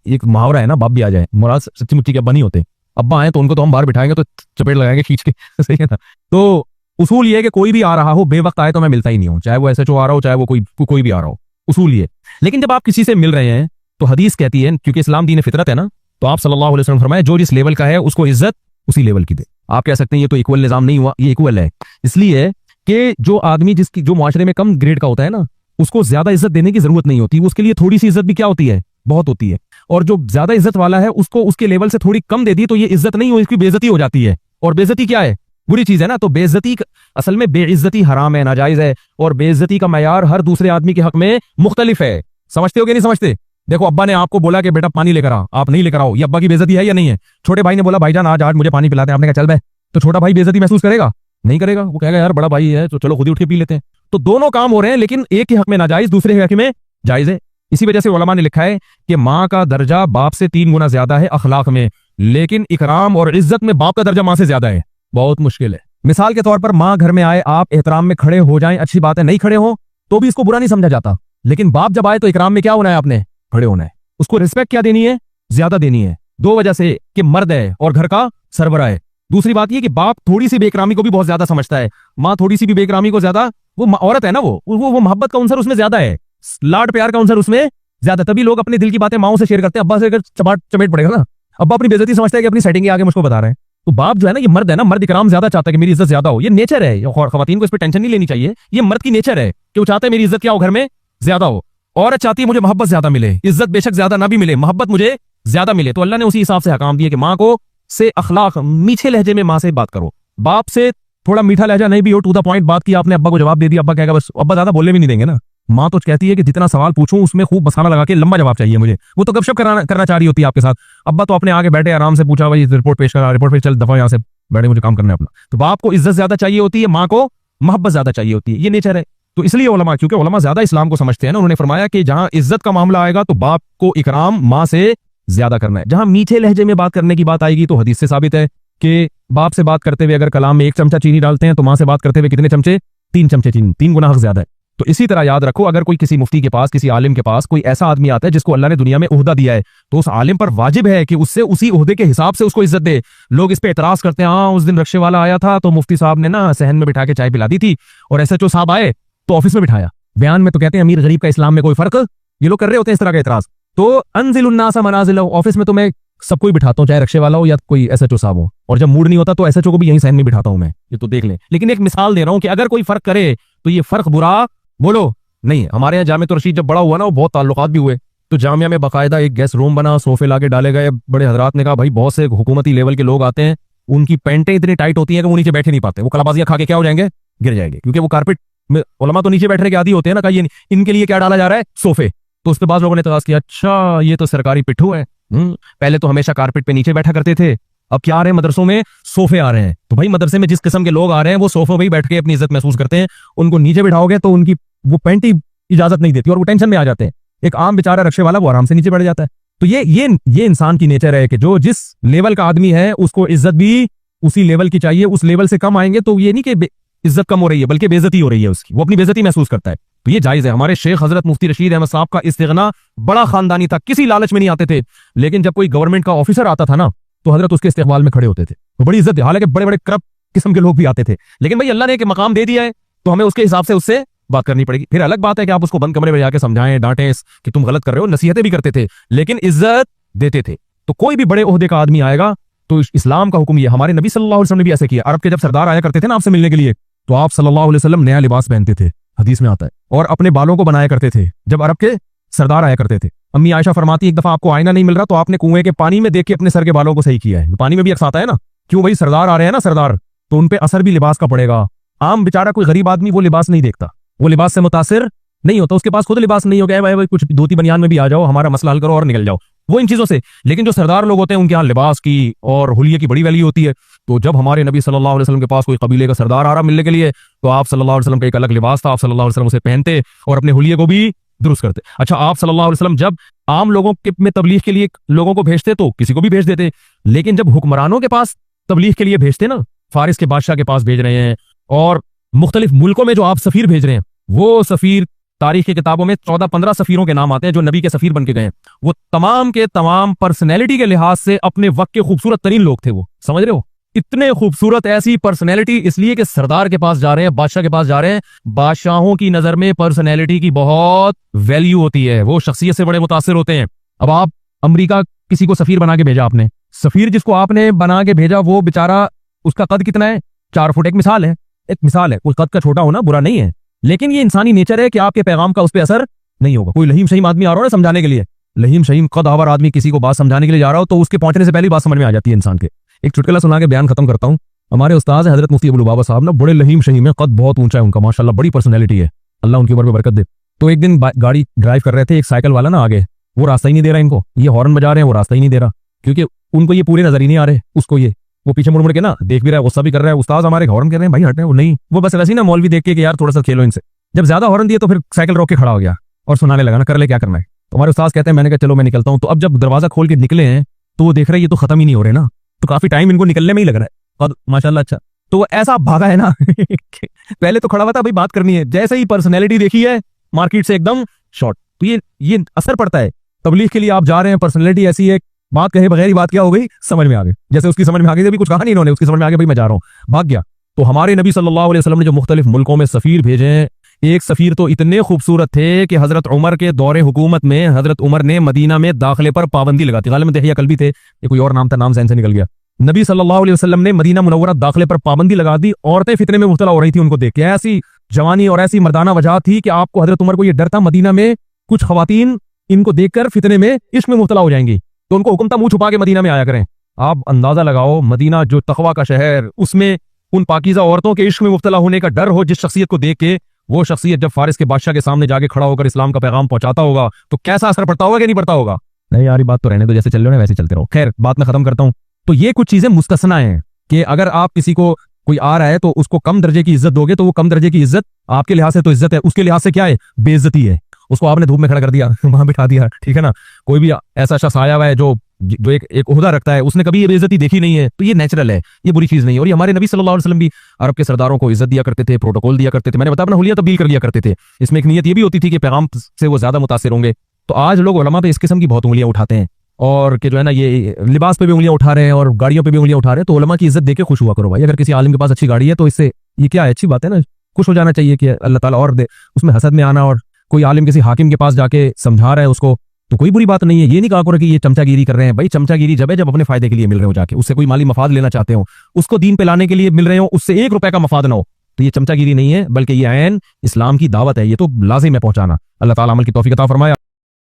एक मुहावरा है ना, बाप भी आ जाए, मुराद सच्ची मुच्ची के अब्बा नहीं होते। अब्बा आए तो उनको तो हम बाहर बिठाएंगे तो चपेट लगाएंगे खींच के सही है ना। तो उसूल ये है कि कोई भी आ रहा हो बेवक्त आए तो मैं मिलता ही नहीं हूं, चाहे वो एसएचओ आ रहा हो, चाहे वो कोई भी आ रहा हो, उसूल ये। लेकिन जब आप किसी से मिल रहे हैं तो हदीस कहती है, क्योंकि इस्लाम दीन फितरत है ना, तो आप सल्लल्लाहु अलैहि वसल्लम फरमाए जो जिस लेवल का है उसको इज्जत उसी लेवल की दे। आप कह सकते हैं ये तो इक्वल निजाम नहीं हुआ, ये इक्वल है इसलिए कि जो आदमी जिसकी जो मुआशरे में कम ग्रेड का होता है ना, उसको ज्यादा इज्जत देने की जरूरत नहीं होती, उसके लिए थोड़ी सी इज्जत भी क्या होती है, बहुत होती है। और जो ज्यादा इज्जत वाला है उसको उसके लेवल से थोड़ी कम दे दी तो ये इज्जत नहीं हो, इसकी बेइज्जती हो जाती है। और बेइज्जती क्या है, बुरी चीज है ना। तो बेइज्जती असल में बेइज्जती हराम है, नाजायज है, और बेइज्जती का मयार हर दूसरे आदमी के हक में मुख्तलिफ है। समझते हो कि नहीं समझते। देखो अब्बा ने आपको बोला कि बेटा पानी लेकर आ, आप नहीं लेकर आओ, ये अब्बा की बेइज्जती है या नहीं है। छोटे भाई ने बोला भाईजान आज मुझे पानी पिलाते हैं, आपने कहा चल बे, तो छोटा भाई बेइज्जती महसूस करेगा, नहीं करेगा, वो कहेगा यार बड़ा भाई है तो चलो खुद ही उठ के पी लेते हैं। तो दोनों काम हो रहे हैं, लेकिन एक के हक में नाजायज, दूसरे के हक में जायज है। इसी वजह से उलमा ने लिखा है कि माँ का दर्जा बाप से 3 गुना ज्यादा है अखलाक में, लेकिन इकराम और इज्जत में बाप का दर्जा माँ से ज्यादा है। बहुत मुश्किल है। मिसाल के तौर पर माँ घर में आए, आप एहतराम में खड़े हो जाएं, अच्छी बात है, नहीं खड़े हो तो भी इसको बुरा नहीं समझा जाता, लेकिन बाप जब आए तो इकराम में क्या होना है, आपने खड़े होना है, उसको रिस्पेक्ट क्या देनी है, ज्यादा देनी है। 2 वजह से कि मर्द है और घर का सरबरा है। दूसरी बात यह कि बाप थोड़ी सी बेकरामी को भी बहुत ज्यादा समझता है, माँ थोड़ी सी भी बेकरामी को ज्यादा, वो औरत है ना, वो मोहब्बत का अंसर उसमें ज्यादा है, लाड प्यार का अंसर उसमें ज्यादा। तभी लोग अपने दिल की बातें माओ से शेयर करते हैं, अब्बा से अगर चपेट पड़ेगा ना, अब्बा अपनी बेइज्जती समझता है कि अपनी सेटिंग के आगे मुझको बता रहे हैं। तो बाप जो है ना, ये मर्द है ना, मर्द इकराम ज्यादा चाहता है कि मेरी इज्जत ज्यादा हो, ये नेचर है। खवातीन को इस पर टेंशन नहीं लेनी चाहिए, ये मर्द की नेचर है कि वो चाहता है मेरी इज्जत क्या हो, घर में ज्यादा हो। औरत चाहती है मुझे मोहब्बत ज्यादा मिले, इज्जत बेशक ज्यादा ना भी मिले, मोहब्बत मुझे ज्यादा मिले। तो अल्लाह ने उसी हिसाब से हकाम दिए कि माँ को से अखलाक मीठे लहजे में माँ से बात करो, बाप से थोड़ा मीठा लहजा नहीं भी हो, टू द पॉइंट बात की आपने, अब्बा को जवाब दे दिया, अब्बा कहेगा बस, अब्बा ज्यादा बोलने भी नहीं देंगे ना। माँ तो कहती है कि जितना सवाल पूछूं उसमें खूब मसाला लगा के लंबा जवाब चाहिए मुझे, वो तो गपशप करना चाह रही होती है आपके साथ। अब्बा तो अपने आगे बैठे आराम से पूछा भाई रिपोर्ट पेश करा, रिपोर्ट पेश, चल दफा यहाँ से बैठे, मुझे काम करना है अपना। तो बाप को इज्जत ज्यादा चाहिए होती है, माँ को मोहब्बत ज्यादा चाहिए होती है, ये नेचर है। तो इसलिए उलमा, क्योंकि उलमा ज्यादा इस्लाम को समझते हैं ना, उन्होंने फरमाया कि जहां इज्जत का मामला आएगा तो बाप को इकराम माँ से ज्यादा करना है। जहां मीठे लहजे में बात करने की बात आएगी तो हदीस से साबित है कि बाप से बात करते हुए अगर कलाम में 1 चमचा चीनी डालते हैं तो माँ से बात करते हुए कितने चमचे, 3 चमचे चीनी, 3 गुना हक ज्यादा है। तो इसी तरह याद रखो, अगर कोई किसी मुफ्ती के पास, किसी आलिम के पास कोई ऐसा आदमी आता है जिसको अल्लाह ने दुनिया में ओहदा दिया है, तो उस आलिम पर वाजिब है कि उससे उसी ओहदे के हिसाब से उसको इज्जत दे। लोग इस पे एतराज करते हैं, हाँ उस दिन रक्शे वाला आया था तो मुफ्ती साहब ने ना सहन में बिठा के चाय पिला दी थी, और एसएचओ साहब आए तो ऑफिस में बिठाया। बयान में तो कहते हैं अमीर गरीब का इस्लाम में कोई फर्क, ये लोग कर रहे होते हैं इस तरह का एतराज। तो अनजिलुन्नासा मनाजिलहुम, ऑफिस में तो मैं सबको ही बिठाता हूँ, चाहे रक्शे वाला हो या कोई एसएचओ साहब हो, और जब मूड नहीं होता तो एसएचओ को भी यहीं सहन में बिठाता हूं मैं, ये तो देख लें। लेकिन एक मिसाल दे रहा हूं कि अगर कोई फर्क करे तो ये फर्क बुरा बोलो नहीं है। हमारे यहाँ जामिया रशीद जब बड़ा हुआ ना, वो बहुत ताल्लुकात भी हुए, तो जामिया में बाकायदा एक गेस्ट रूम बना, सोफे लाके डाले गए। बड़े हजरात ने कहा भाई बहुत से हुकूमती लेवल के लोग आते हैं, उनकी पेंटें इतनी टाइट होती हैं कि वो नीचे बैठे नहीं पाते, वो कलाबाजियां खा के क्या हो जाएंगे, गिर जाएंगे, क्योंकि वो कारपेट में उलमा तो नीचे बैठने के आदी होते हैं ना। कहा इनके लिए क्या डाला जा रहा है, सोफे। तो उस पर बाद लोगों ने तराज किया, अच्छा ये तो सरकारी पिट्ठू है, पहले तो हमेशा कारपेट पे नीचे बैठा करते थे, अब क्या आ रहे हैं मदरसों में सोफे आ रहे हैं। तो भाई मदरसे में जिस किस्म के लोग आ रहे हैं वो सोफे पे ही बैठ के अपनी इज्जत महसूस करते हैं, उनको नीचे बिठाओगे तो उनकी वो पेंट ही इजाजत नहीं देती और वो टेंशन में आ जाते हैं। एक आम बेचारा रक्शे वाला वो आराम से नीचे बैठ जाता है। तो ये इंसान की नेचर है कि जो जिस लेवल का आदमी है उसको इज्जत भी उसी लेवल की चाहिए। उस लेवल से कम आएंगे तो ये नहीं कि इज्जत कम हो रही है, बल्कि बेइज्जती हो रही है उसकी, वो अपनी बेइज्जती महसूस करता है। तो ये जायज है। हमारे शेख हजरत मुफ्ती रशीद अहमद साहब का इस्तिगना बड़ा खानदानी था, किसी लालच में नहीं आते थे, लेकिन जब कोई गवर्नमेंट का ऑफिसर आता था ना तो हजरत उसके इस्तेकबाल में खड़े होते थे, तो बड़ी इज्जत। हालांकि बड़े बड़े करप्ट किस्म के लोग भी आते थे, लेकिन भाई अल्लाह ने एक मकाम दे दिया है तो हमें उसके हिसाब से उससे बात करनी पड़ेगी। फिर अलग बात है कि आप उसको बंद कमरे में जाके समझाएं, डांटें कि तुम गलत कर रहे हो, नसीहतें भी करते थे, लेकिन इज्जत देते थे। तो कोई भी बड़े ओहदे का आदमी आएगा तो इस्लाम का हुक्म ये, हमारे नबी सल्लल्लाहु अलैहि वसल्लम ने भी ऐसे किया। अरब के जब सरदार आया करते थे ना आपसे मिलने के लिए, तो आप सल्लल्लाहु अलैहि वसल्लम नया लिबास पहनते थे, हदीस में आता है, और अपने बालों को बनाया करते थे जब अरब के सरदार आया करते थे। अम्मी आयशा फरमाती, एक दफा आपको आईना नहीं मिल रहा तो आपने कुएं के पानी में देख के अपने सर के बालों को सही किया है। पानी में भी अक्स आता है ना, क्यों भाई, सरदार आ रहे हैं ना, सरदार, तो उन पे असर भी लिबास का पड़ेगा। आम बेचारा कोई गरीब आदमी वो लिबास नहीं देखता, वो लिबास से मुतासिर नहीं होता, उसके पास खुद लिबास नहीं हो गया, भाई कुछ धोती बनियान में भी आ जाओ, हमारा मसला हल करो और निकल जाओ, वो इन चीजों से। लेकिन जो सरदार लोग होते हैं उनके यहाँ लिबास की और हुलिये की बड़ी वैल्यू होती है। तो जब हमारे नबी सल्लल्लाहु अलैहि वसल्लम के पास कोई कबीले का सरदार आ रहा मिलने के लिए, तो आप सल्लल्लाहु अलैहि वसल्लम का एक अलग लिबास था, आप सल्लल्लाहु अलैहि वसल्लम उसे पहनते और अपने हुलिये को भी दुरुस्त करते। अच्छा, आप सल्लल्लाहु अलैहि वसल्लम जब आम लोगों के में तबलीग के लिए लोगों को भेजते तो किसी को भी भेज देते, लेकिन जब हुक्मरानों के पास तबलीग के लिए भेजते ना, फारिस के बादशाह के पास भेज रहे हैं और मुख्तलिफ मुल्कों में जो आप सफीर भेज रहे हैं, वो सफीर तारीख की किताबों में 14-15 सफीरों के नाम आते हैं जो नबी के सफीर बन के गए हैं। वो तमाम के तमाम पर्सनैलिटी के लिहाज से अपने वक्त के खूबसूरत तरीन लोग थे। वो समझ रहे हो, इतने खूबसूरत ऐसी पर्सनैलिटी, इसलिए कि सरदार के पास जा रहे हैं, बादशाह के पास जा रहे हैं। बादशाहों की नजर में पर्सनैलिटी की बहुत वैल्यू होती है, वो शख्सियत से बड़े मुतासिर होते हैं। अब आप अमेरिका किसी को सफीर बना के भेजा आपने, सफीर जिसको आपने बना के भेजा वो बेचारा, उसका कद कितना है, 4 फुट। एक मिसाल है, एक मिसाल है, कोई कद का छोटा होना बुरा नहीं है, लेकिन ये इंसानी नेचर है कि आपके पैगाम का उस पर असर नहीं होगा। कोई लहीम शहीम आदमी आ रहा हो ना समझाने के लिए, लहीम शहीम कद आवर आदमी किसी को बात समझाने के लिए जा रहा हो, तो उसके पहुंचने से पहले बात समझ में आ जाती है इंसान के। एक चुटकुला सुना के बयान खत्म करता हूं। हमारे उस्ताद हैं हजरत मुफ्ती अबू लुबाबा साहब ना, बड़े लहीम शहीम है, कद बहुत ऊंचा है उनका, माशाल्लाह बड़ी पर्सनैलिटी है, अल्लाह उनकी उम्र में बरकत दे। तो एक दिन गाड़ी ड्राइव कर रहे थे, एक साइकिल वाला ना आगे, वो रास्ता ही नहीं दे रहा इनको, ये हॉर्न बजा रहे हैं, वो रास्ता ही नहीं दे रहा, क्योंकि उनको ये पूरे नजर ही नहीं आ रहे उसको, ये वो पीछे मुड़ मुड़ के ना देख भी रहा है, गुस्सा भी कर रहा है। उस्ताद हमारे हॉर्न कर रहे हैं, भाई हटे, वो नहीं, वो बस वैसे ही ना मौलवी देख के कि यार थोड़ा सा खेलो इनसे। जब ज्यादा हॉर्न दिए तो फिर साइकिल रोक के खड़ा हो गया और सुनाने लगा ना, कर ले क्या करना है। तो हमारे उस्ताद कहते हैं, मैंने कहा चलो मैं निकलता हूं। तो अब जब दरवाजा खोल के निकले हैं तो वो देख रहे हैं ये तो खत्म ही नहीं हो रहे ना, तो काफी टाइम इनको निकलने में ही लग रहा है, और माशाल्लाह अच्छा। तो वो ऐसा भागा है ना पहले तो खड़ा हुआ था, भाई बात करनी है, जैसे ही पर्सनैलिटी देखी है मार्केट से एकदम शॉर्ट। तो ये असर पड़ता है। तबलीग के लिए आप जा रहे हैं, पर्सनैलिटी ऐसी है, बात कहे बगैर ही बात क्या हो गई, समझ में आ गई। जैसे उसकी समझ में आ गई, अभी कुछ कहा नहीं इन्होंने, उसकी समझ में आ गया, भाई मैं जा रहा हूँ, भाग गया। तो हमारे नबी सल्लल्लाहु अलैहि वसल्लम ने जो मुख्तलिफ मुल्कों में सफीर भेजे हैं, एक सफीर तो इतने खूबसूरत थे कि हजरत उमर के दौरे हुकूमत में हजरत उमर ने मदीना में दाखिले पर पाबंदी लगा दी। गालिब दहिया कल्बी थे, ये कोई और नाम था, नाम जहन से निकल गया। नबी सल्लल्लाहु अलैहि वसल्लम ने मदीना मुनव्वरा दाखिले पर पाबंदी लगा दी। औरतें फितने में मुब्तला हो रही थी उनको देख के, ऐसी जवानी और ऐसी मर्दाना वजह थी कि आपको हजरत उमर को यह डर था मदीना में कुछ खवातीन इनको देखकर फितने में इश्क में मुब्तला हो जाएंगी, तो उनको हुक्म था मुंह छुपा के मदीना में आया करें। आप अंदाजा लगाओ, मदीना जो तकवा का शहर, उसमें उन पाकीज़ा औरतों के इश्क में मुब्तला होने का डर हो जिस शख्सियत को देख के, वो शख्सियत जब फारिस के बादशाह के सामने जाके खड़ा होकर इस्लाम का पैगाम पहुंचाता होगा तो कैसा असर पड़ता होगा कि नहीं पड़ता होगा। नहीं यार, बात तो रहने दो, जैसे चल रहे हो वैसे चलते रहो। खैर, बात मैं खत्म करता हूं। तो ये कुछ चीजें मुस्तस्ना हैं कि अगर आप किसी को, कोई आ रहा है तो उसको कम दर्जे की इज्जत दोगे तो वो कम दर्जे की इज्जत आपके लिहाज से तो इज्जत है, उसके लिहाज से क्या है, बेइज्जती है। उसको आपने धूप में खड़ा कर दिया वहां बिठा दिया, ठीक है ना। कोई भी ऐसा शख्स आया हुआ है जो एक ओहदा रखता है, उसने कभी ये बेइज्जती देखी नहीं है, तो ये नेचुरल है, ये बुरी चीज नहीं है। और ये हमारे नबी सल्लल्लाहु अलैहि वसल्लम भी अरब के सरदारों को इज्जत दिया करते थे, प्रोटोकॉल दिया करते थे। मैंने बताया अपना हुलिया तब्दील कर लिया करते थे। इसमें एक नीयत ये भी होती थी कि पैगाम से वो ज्यादा मुतासिर होंगे। तो आज लोग उलमा पे इस किस्म की बहुत उंगलियां उठाते हैं, और कि जो है ना ये लिबास पे भी उंगलियां उठा रहे हैं और गाड़ियों पे भी उंगलियां उठा रहे हैं। तो उलमा की इज्जत देके खुश हुआ करो भाई। अगर किसी आलिम के पास अच्छी गाड़ी है तो इससे ये क्या है, अच्छी बात है ना, खुश हो जाना चाहिए कि अल्लाह ताला और दे। उसमें हसद में आना, और कोई आलिम किसी हाकिम के पास जाके समझा रहा है उसको, तो कोई बुरी बात नहीं है। ये नहीं कहा करो कि ये चमचागिरी कर रहे हैं। भाई चमचागिरी जब है जब अपने फायदे के लिए मिल रहे हो, जाके उससे कोई माली मफाद लेना चाहते हो, उसको दीन पे लाने के लिए मिल रहे हो, उससे 1 रुपए का मफाद ना हो, तो ये चमचागिरी नहीं है, बल्कि ये ऐन इस्लाम की दावत है। ये तो लाजिम है पहुंचाना। अल्लाह ताला अमल की तौफीक अता फरमाए।